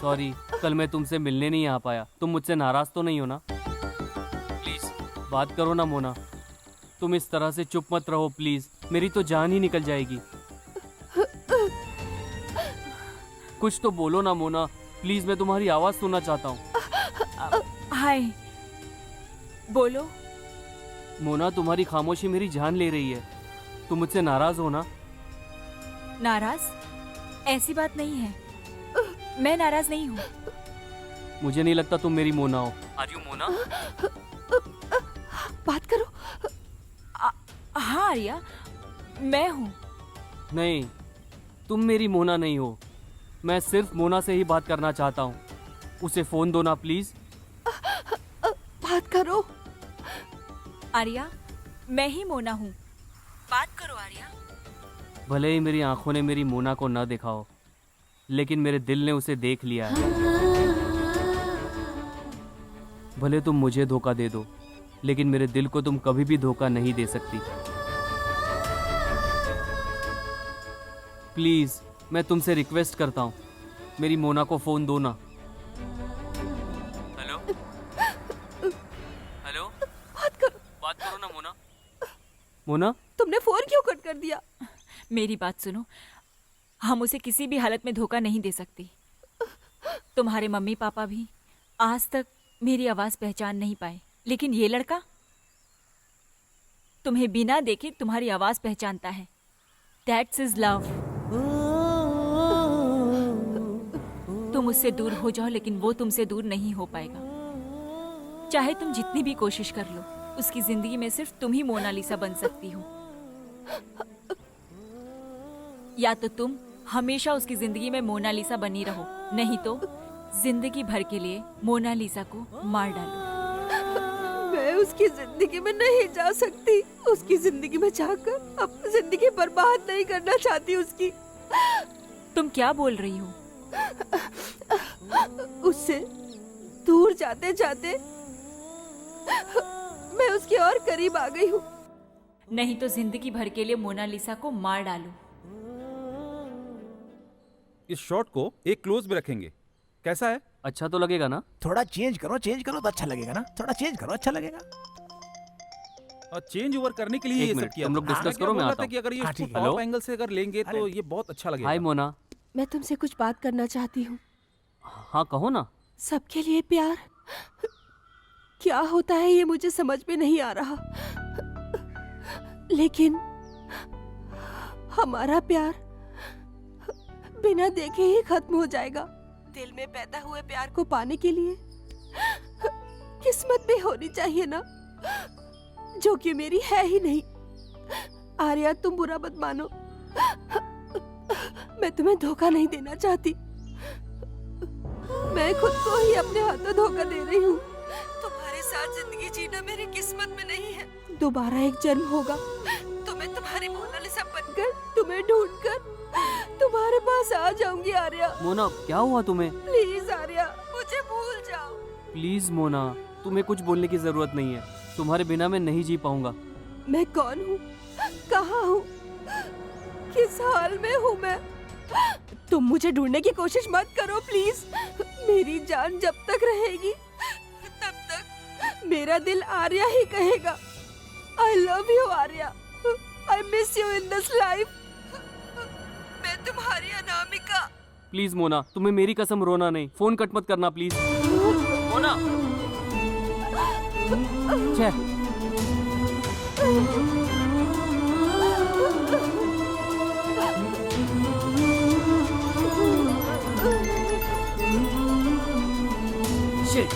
सॉरी कल मैं तुमसे मिलने नहीं आ पाया। तुम मुझसे नाराज तो नहीं हो ना? प्लीज बात करो ना मोना, तुम इस तरह से चुप मत रहो प्लीज, मेरी तो जान ही निकल जाएगी। कुछ तो बोलो ना मोना, प्लीज मैं तुम्हारी आवाज सुनना चाहता हूँ। हाय, बोलो। मोना तुम्हारी खामोशी मेरी जान ले रही है, तुम मुझसे नाराज हो ना? नाराज? ऐसी बात नहीं है, मैं नाराज नहीं हूँ। मुझे नहीं लगता तुम मेरी मोना हो। Are you Mona? बात करो। हाँ आर्या, मैं हूँ। नहीं, तुम मेरी मोना नहीं हो। मैं सिर्फ मोना से ही बात करना चाहता हूँ। उसे फोन दो ना प्लीज। बात करो। आर्या, मैं ही मोना हूँ, बात करो आर्या। भले ही मेरी आंखों ने मेरी मोना को न देखा हो, लेकिन मेरे दिल ने उसे देख लिया है। भले तुम मुझे धोखा दे दो, लेकिन मेरे दिल को तुम कभी भी धोखा नहीं दे सकती। प्लीज मैं तुमसे रिक्वेस्ट करता हूँ, मेरी मोना को फोन दो ना। हेलो हेलो, बात करो ना मोना। मोना, तुमने फोन क्यों कट कर दिया? मेरी बात सुनो, हम उसे किसी भी हालत में धोखा नहीं दे सकते। तुम्हारे मम्मी पापा भी आज तक मेरी आवाज पहचान नहीं पाए, लेकिन ये लड़का तुम्हें बिना देखे तुम्हारी आवाज पहचानता है। That's is love. तुम उससे दूर हो जाओ, लेकिन वो तुमसे दूर नहीं हो पाएगा। चाहे तुम जितनी भी कोशिश कर लो, उसकी जिंदगी में सिर्फ तुम ही मोनालिसा बन सकती हो। या तो तुम हमेशा उसकी जिंदगी में मोनालिसा बनी रहो, नहीं तो जिंदगी भर के लिए मोनालिसा को मार डालो। मैं उसकी जिंदगी में नहीं जा सकती। उसकी जिंदगी में जाकर अपनी जिंदगी बर्बाद नहीं करना चाहती उसकी। तुम क्या बोल रही हो? उससे दूर जाते जाते मैं उसके और करीब आ गई हूँ। नहीं तो जिंदगी भर के लिए मोनालिसा को मार डालो। इस शॉट को एक क्लोज में रखेंगे, कैसा है? अच्छा तो लगेगा ना? थोड़ा चेंज करो तो अच्छा लगेगा ना। थोड़ा चेंज करो, अच्छा लगेगा। और चेंज ओवर करने के लिए एक ये मिनट, सब किया। तुम लोग हाँ, डिस्कस मैं करो, मैं बोल रहा आता था कि अगर ये हूँ। Top hello? एंगल से अगर लेंगे तो ये बहुत अच्छा लगेगा। हाय मोना। मैं तुमसे कुछ बात करना चाहती हूँ। हाँ कहो ना। सबके लिए प्यार क्या होता है ये मुझे समझ में नहीं आ रहा, लेकिन हमारा प्यार बिना देखे ही खत्म हो जाएगा। दिल में पैदा हुए प्यार को पाने के लिए किस्मत भी होनी चाहिए ना, जो कि मेरी है ही नहीं। आर्या, तुम बुरा मत मानो, मैं तुम्हें धोखा नहीं देना चाहती। मैं खुद को ही अपने हाथों धोखा दे रही हूँ। तुम्हारे साथ जिंदगी जीना मेरी किस्मत में नहीं है। दोबारा एक जन्म होगा तो मैं तुम्हारी मोनालिसा बनकर, तुम्हें ढूंढकर तुम्हारे पास आ जाऊंगी। आर्या, मोना क्या हुआ तुम्हें? प्लीज आर्या, मुझे भूल जाओ। प्लीज मोना, तुम्हें कुछ बोलने की जरूरत नहीं है। तुम्हारे बिना मैं नहीं जी पाऊंगा। मैं कौन हूँ, कहाँ हूँ, किस हाल में हूँ मैं? तुम मुझे ढूंढने की कोशिश मत करो प्लीज। मेरी जान जब तक रहेगी तब तक मेरा दिल आर्या ही कहेगा। आई love you Arya, I miss you in this life. मैं तुम्हारी अनामिका। प्लीज मोना, तुम्हें मेरी कसम रोना नहीं। फोन कट मत करना प्लीज। मोना। छे। Shit.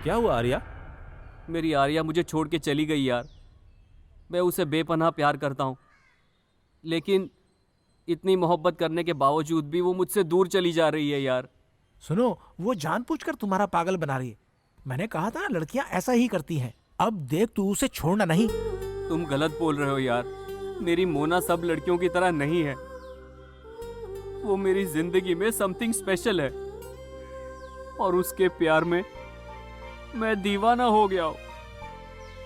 क्या हुआ आर्या? मेरी आर्या मुझे छोड़ के चली गई यार। मैं उसे बेपनाह प्यार करता हूँ, लेकिन इतनी मोहब्बत करने के बावजूद भी वो मुझसे दूर चली जा रही है यार। सुनो, वो जानबूझकर तुम्हारा पागल बना रही है। मैंने कहा था लड़कियां ऐसा ही करती हैं। अब देख तू उसे छोड़ना नहीं। तुम गलत बोल रहे हो यार। मेरी मोना सब लड़कियों की तरह नहीं है। वो मेरी जिंदगी में समथिंग स्पेशल है और उसके प्यार में मैं दीवाना हो गया हूँ।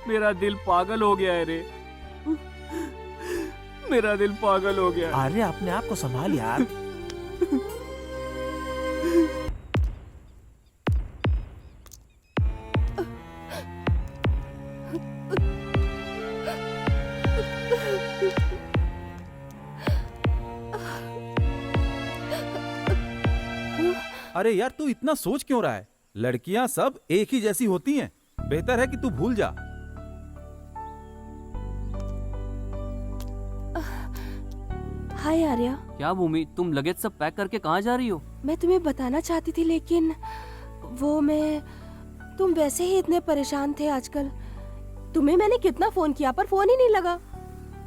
मेरा दिल पागल हो गया है रे। मेरा दिल पागल हो गया है। अरे अपने आप को संभाल यार। अरे यार तू इतना सोच क्यों रहा है? लड़कियां सब एक ही जैसी होती हैं। बेहतर है कि तू भूल जा। हाय आर्या। क्या भूमि, तुम लगेज सब पैक करके कहाँ जा रही हो? मैं तुम्हें बताना चाहती थी लेकिन तुम वैसे ही इतने परेशान थे आजकल। तुम्हें मैंने कितना फोन किया पर फोन ही नहीं लगा।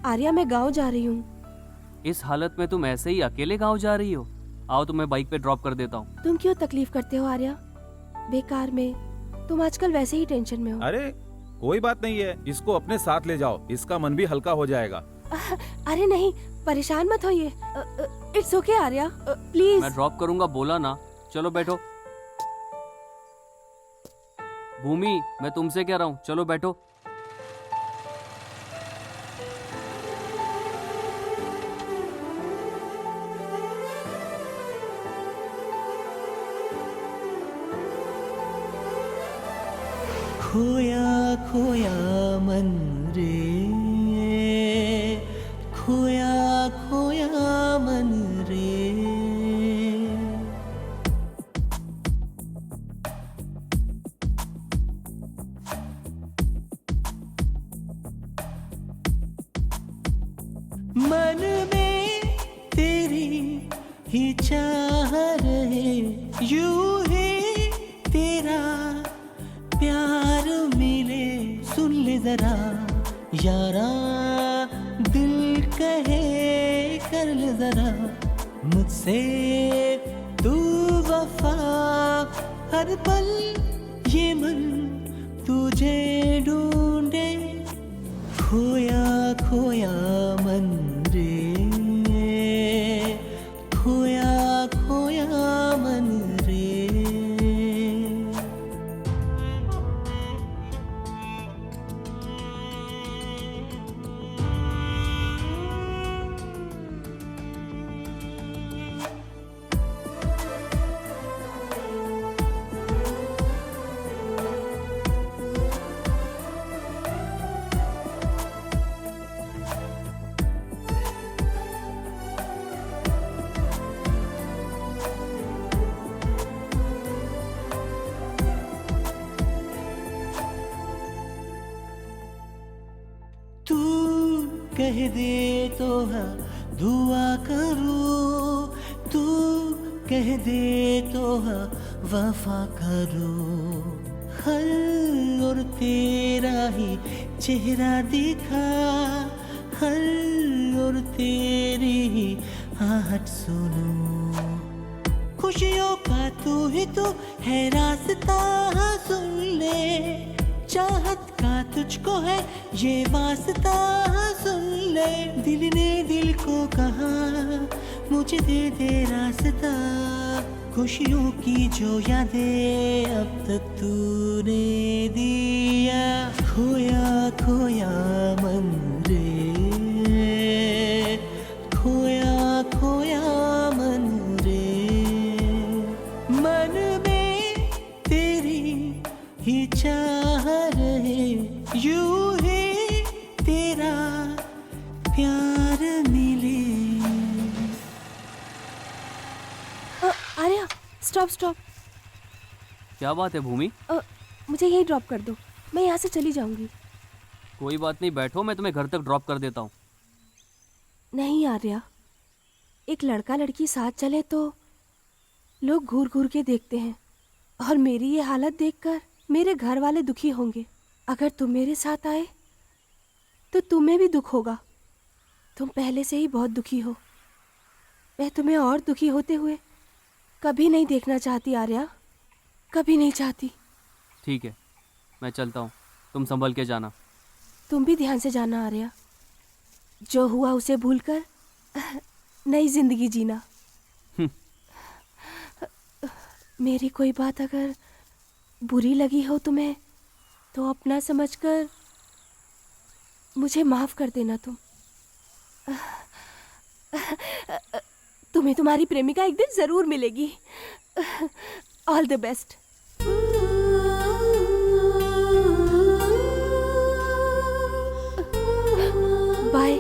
आर्या मैं गांव जा रही हूँ। इस हालत में तुम ऐसे ही अकेले गाँव जा रही हो? आओ तुम्हें बाइक पे ड्रॉप कर देता हूँ। तुम क्यों तकलीफ करते हो आर्या? बेकार में। तुम आजकल वैसे ही टेंशन में हो। अरे कोई बात नहीं है, इसको अपने साथ ले जाओ, इसका मन भी हल्का हो जाएगा। अरे नहीं, परेशान मत होइए। It's okay Arya, please. मैं ड्रॉप करूंगा बोला ना। चलो बैठो। भूमि मैं तुमसे कह रहा हूँ, चलो बैठो। खोया खोया मन रे, खोया खोया मन रे। मन में तेरी ही चाह रहे, यूं ही तेरा प्यार मिले। सुन ले जरा यारा, दिल कहे कर ले जरा मुझसे तू वफा। हर पल ये मन तुझे ढूंढे, खोया खोया मन रे, खोया खोया मन रे। तू कह दे तो हाँ दुआ करो, तू कह दे तो हाँ वफा करो। हर और तेरा ही चेहरा दिखा, हर और तेरी ही आहट सुनो। खुशियों का तू ही तो है रास्ता, सुन ले। चाहत का तुझको है ये वास्ता, सुन ले। दिल ने दिल को कहा मुझे दे दे रास्ता। खुशियों की जो यादें अब तक तूने दिया, खोया खोया मन रे, खोया खोया मन रे। मन में तेरी ही चाह रहे, यूं ही तेरा प्यार मिले। Arya stop stop. क्या बात है भूमि? मुझे यहीं ड्रॉप कर दो, मैं यहाँ से चली जाऊंगी। कोई बात नहीं, बैठो, मैं तुम्हें घर तक ड्रॉप कर देता हूँ। नहीं आर्या, एक लड़का लड़की साथ चले तो लोग घूर घूर के देखते हैं और मेरी ये हालत देखकर मेरे घर वाले दुखी होंगे। अगर तुम मेरे साथ आए तो तुम्हें भी दुख होगा। तुम पहले से ही बहुत दुखी हो। मैं तुम्हें और दुखी होते हुए कभी नहीं देखना चाहती आर्या, कभी नहीं चाहती। ठीक है, मैं चलता हूँ, तुम संभल के जाना। तुम भी ध्यान से जाना आर्या। जो हुआ उसे भूलकर नई जिंदगी जीना। मेरी कोई बात अगर बुरी लगी हो तुम्हें तो अपना समझकर मुझे माफ कर देना। तुम्हें तुम्हारी प्रेमिका एक दिन जरूर मिलेगी। All the best. बाय।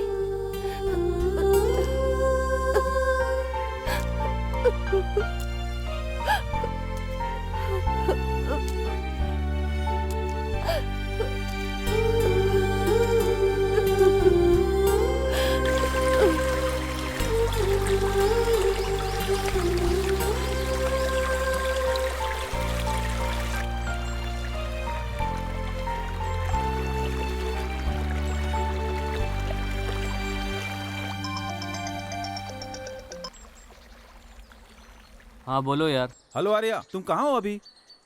हाँ बोलो यार। हेलो आर्या, तुम कहाँ हो अभी?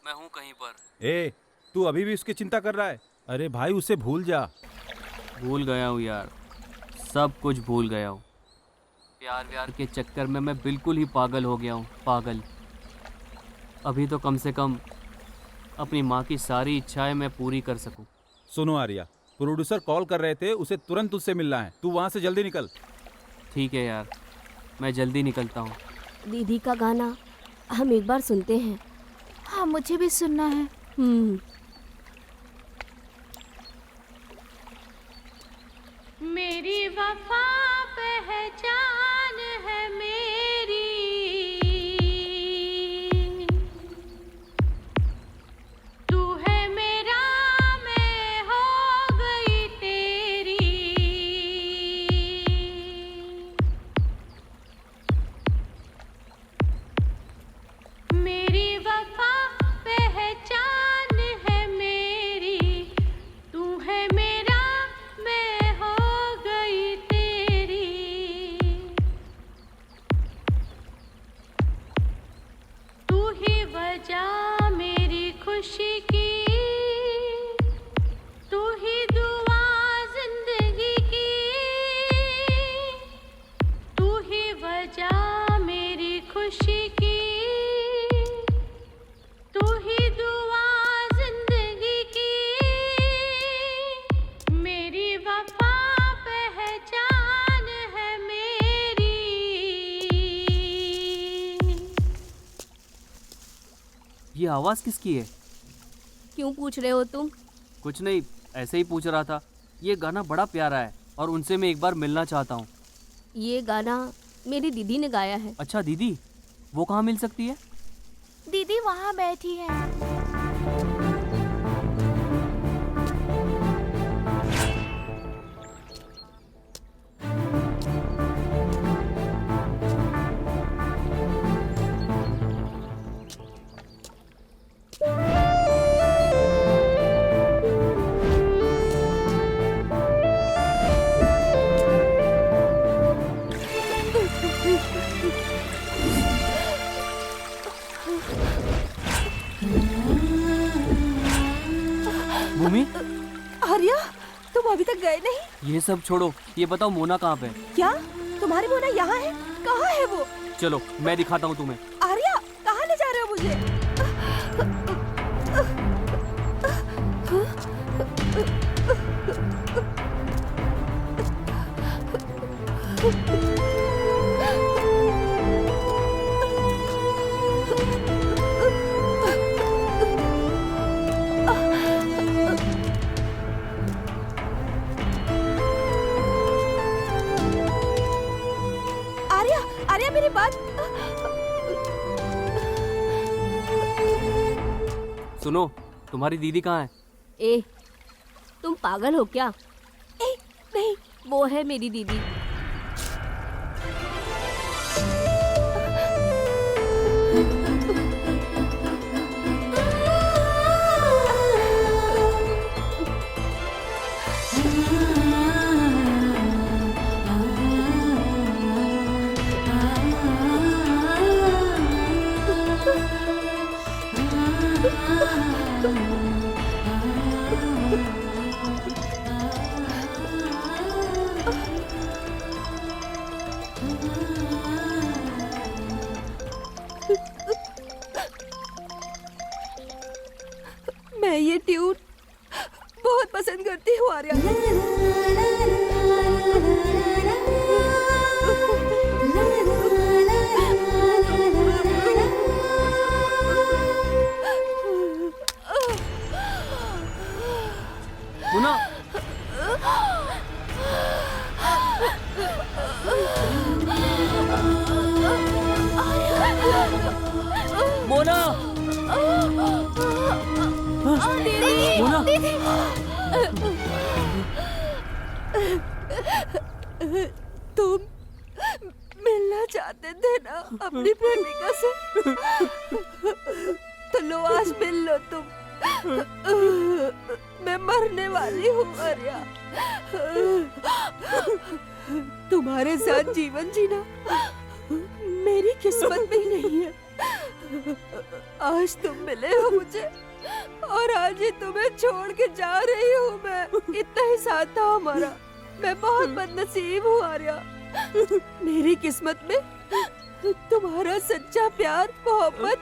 मैं हूँ कहीं पर। ए, तू अभी भी उसकी चिंता कर रहा है? अरे भाई, उसे भूल जा। भूल गया हूँ यार, सब कुछ भूल गया हूँ। प्यार व्यार के चक्कर में मैं बिल्कुल ही पागल हो गया हूँ, पागल। अभी तो कम से कम अपनी माँ की सारी इच्छाएं मैं पूरी कर सकूँ। सुनो आर्या, प्रोड्यूसर कॉल कर रहे थे, उसे तुरंत उससे मिलना है। तू वहाँ से जल्दी निकल। ठीक है यार, मैं जल्दी निकलता हूँ। दीदी का गाना हम एक बार सुनते हैं। हाँ, मुझे भी सुनना है। मेरी वफा पहचान है मेरी, तू है मेरा, मैं हो गई तेरी। मेरी वफा पहचान है मेरी, तू है मेरा, मैं हो गई तेरी। तू ही वजह मेरी खुशी की, तू ही दुआ जिंदगी की, तू ही वजह मेरी खुशी की, तू ही दुआ जिंदगी की। मेरी वफा पहचान है मेरी। ये आवाज़ किसकी है? क्यों पूछ रहे हो तुम? कुछ नहीं, ऐसे ही पूछ रहा था। ये गाना बड़ा प्यारा है और उनसे मैं एक बार मिलना चाहता हूँ। ये गाना मेरी दीदी ने गाया है। अच्छा दीदी, वो कहाँ मिल सकती है? दीदी वहाँ बैठी है। भूमि, आर्या, तुम अभी तक गए नहीं? ये सब छोड़ो, ये बताओ मोना कहाँ पे? क्या तुम्हारी मोना यहाँ है? कहाँ है वो? चलो मैं दिखाता हूँ तुम्हें। आर्या, कहाँ ले जा रहे हो मुझे? आर्या, आर्या मेरी बात सुनो, तुम्हारी दीदी कहाँ है? ए, तुम पागल हो क्या? नहीं, वो है मेरी दीदी। करती हूँ आर्या। मोना, मोना, मोना, तुम मिलना चाहते थे ना अपनी प्रेमिका से, तो लो आज मिल लो तुम। मैं मरने वाली हूँ आर्या। तुम्हारे साथ जीवन जीना मेरी किस्मत में ही नहीं है। आज तुम मिले हो मुझे और आज ही तुम्हें छोड़ के जा रही हूँ मैं। इतना ही साथ था हमारा। मैं बहुत बदनसीब हूँ आर्या। मेरी किस्मत में तुम्हारा सच्चा प्यार मोहब्बत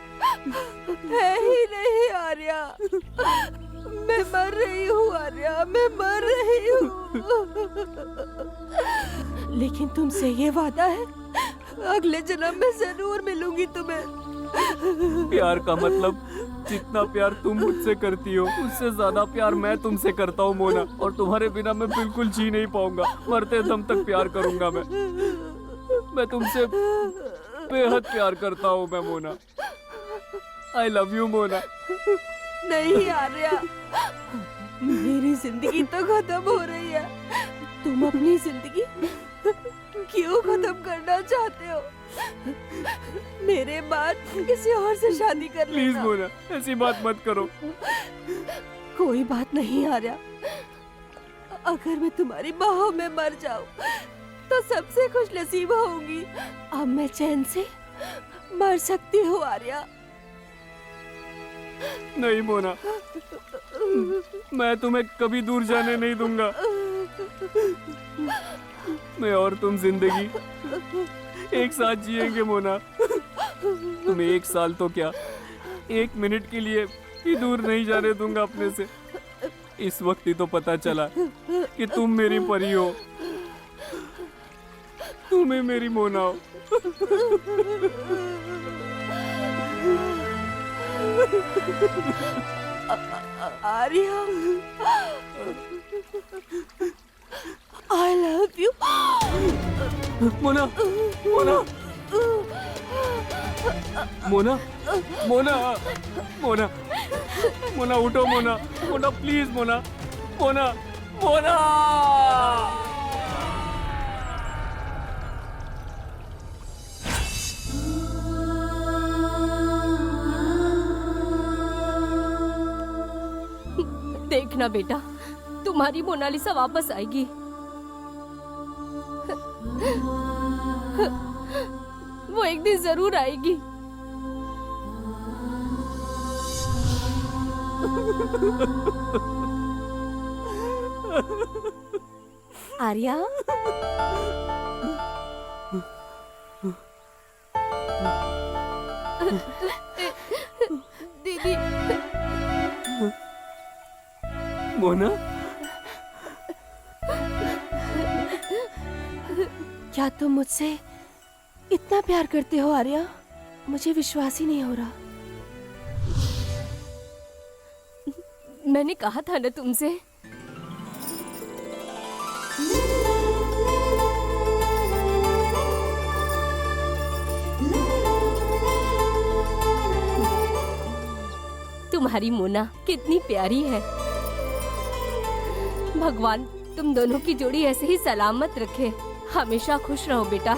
है ही नहीं आर्या। मैं मर रही हूँ आर्या, मैं मर रही हूँ। लेकिन तुमसे ये वादा है, अगले जन्म में जरूर मिलूंगी तुम्हें। प्यार का मतलब जितना प्यार तुम मुझसे करती हो उससे ज्यादा प्यार मैं तुमसे करता हूँ मोना, और तुम्हारे बिना मैं बिल्कुल जी नहीं पाऊंगा। मरते दम तक प्यार करूंगा मैं तुमसे बेहद प्यार करता हूँ मैं मोना। आई लव यू मोना। नहीं आर्या, मेरी जिंदगी तो खत्म हो रही है। तुम अपनी जिंदगी क्यों खत्म करना चाहते हो? मेरे बाद किसी और से शादी कर लेना। प्लीज मोना, ऐसी बात मत करो। कोई बात नहीं आर्या, अगर मैं तुम्हारी बाहों में मर जाऊं तो सबसे खुश नसीब होंगी। अब मैं चैन से मर सकती हूँ आर्या। नहीं मोना, मैं तुम्हें कभी दूर जाने नहीं दूंगा। मैं और तुम जिंदगी एक साथ जिएंगे मोना। तुम्हें 1 साल तो क्या, 1 मिनट के लिए ही दूर नहीं जाने दूंगा अपने से। इस वक्त ही तो पता चला कि तुम मेरी परी हो, तुम्हें मेरी मोना हो। Arya, I love you. Mona, Mona, Mona, Mona, Mona, Mona उठो मोना, मोना प्लीज मोना, मोना, मोना। देखना बेटा, तुम्हारी मोनालिसा वापस आएगी। वो एक दिन जरूर आएगी। आर्या, दीदी। मोना, क्या तुम मुझसे इतना प्यार करते हो आर्या? मुझे विश्वास ही नहीं हो रहा। मैंने कहा था ना तुमसे। तुम्हारी मोना कितनी प्यारी है। भगवान तुम दोनों की जोड़ी ऐसे ही सलामत रखे। हमेशा खुश रहो बेटा।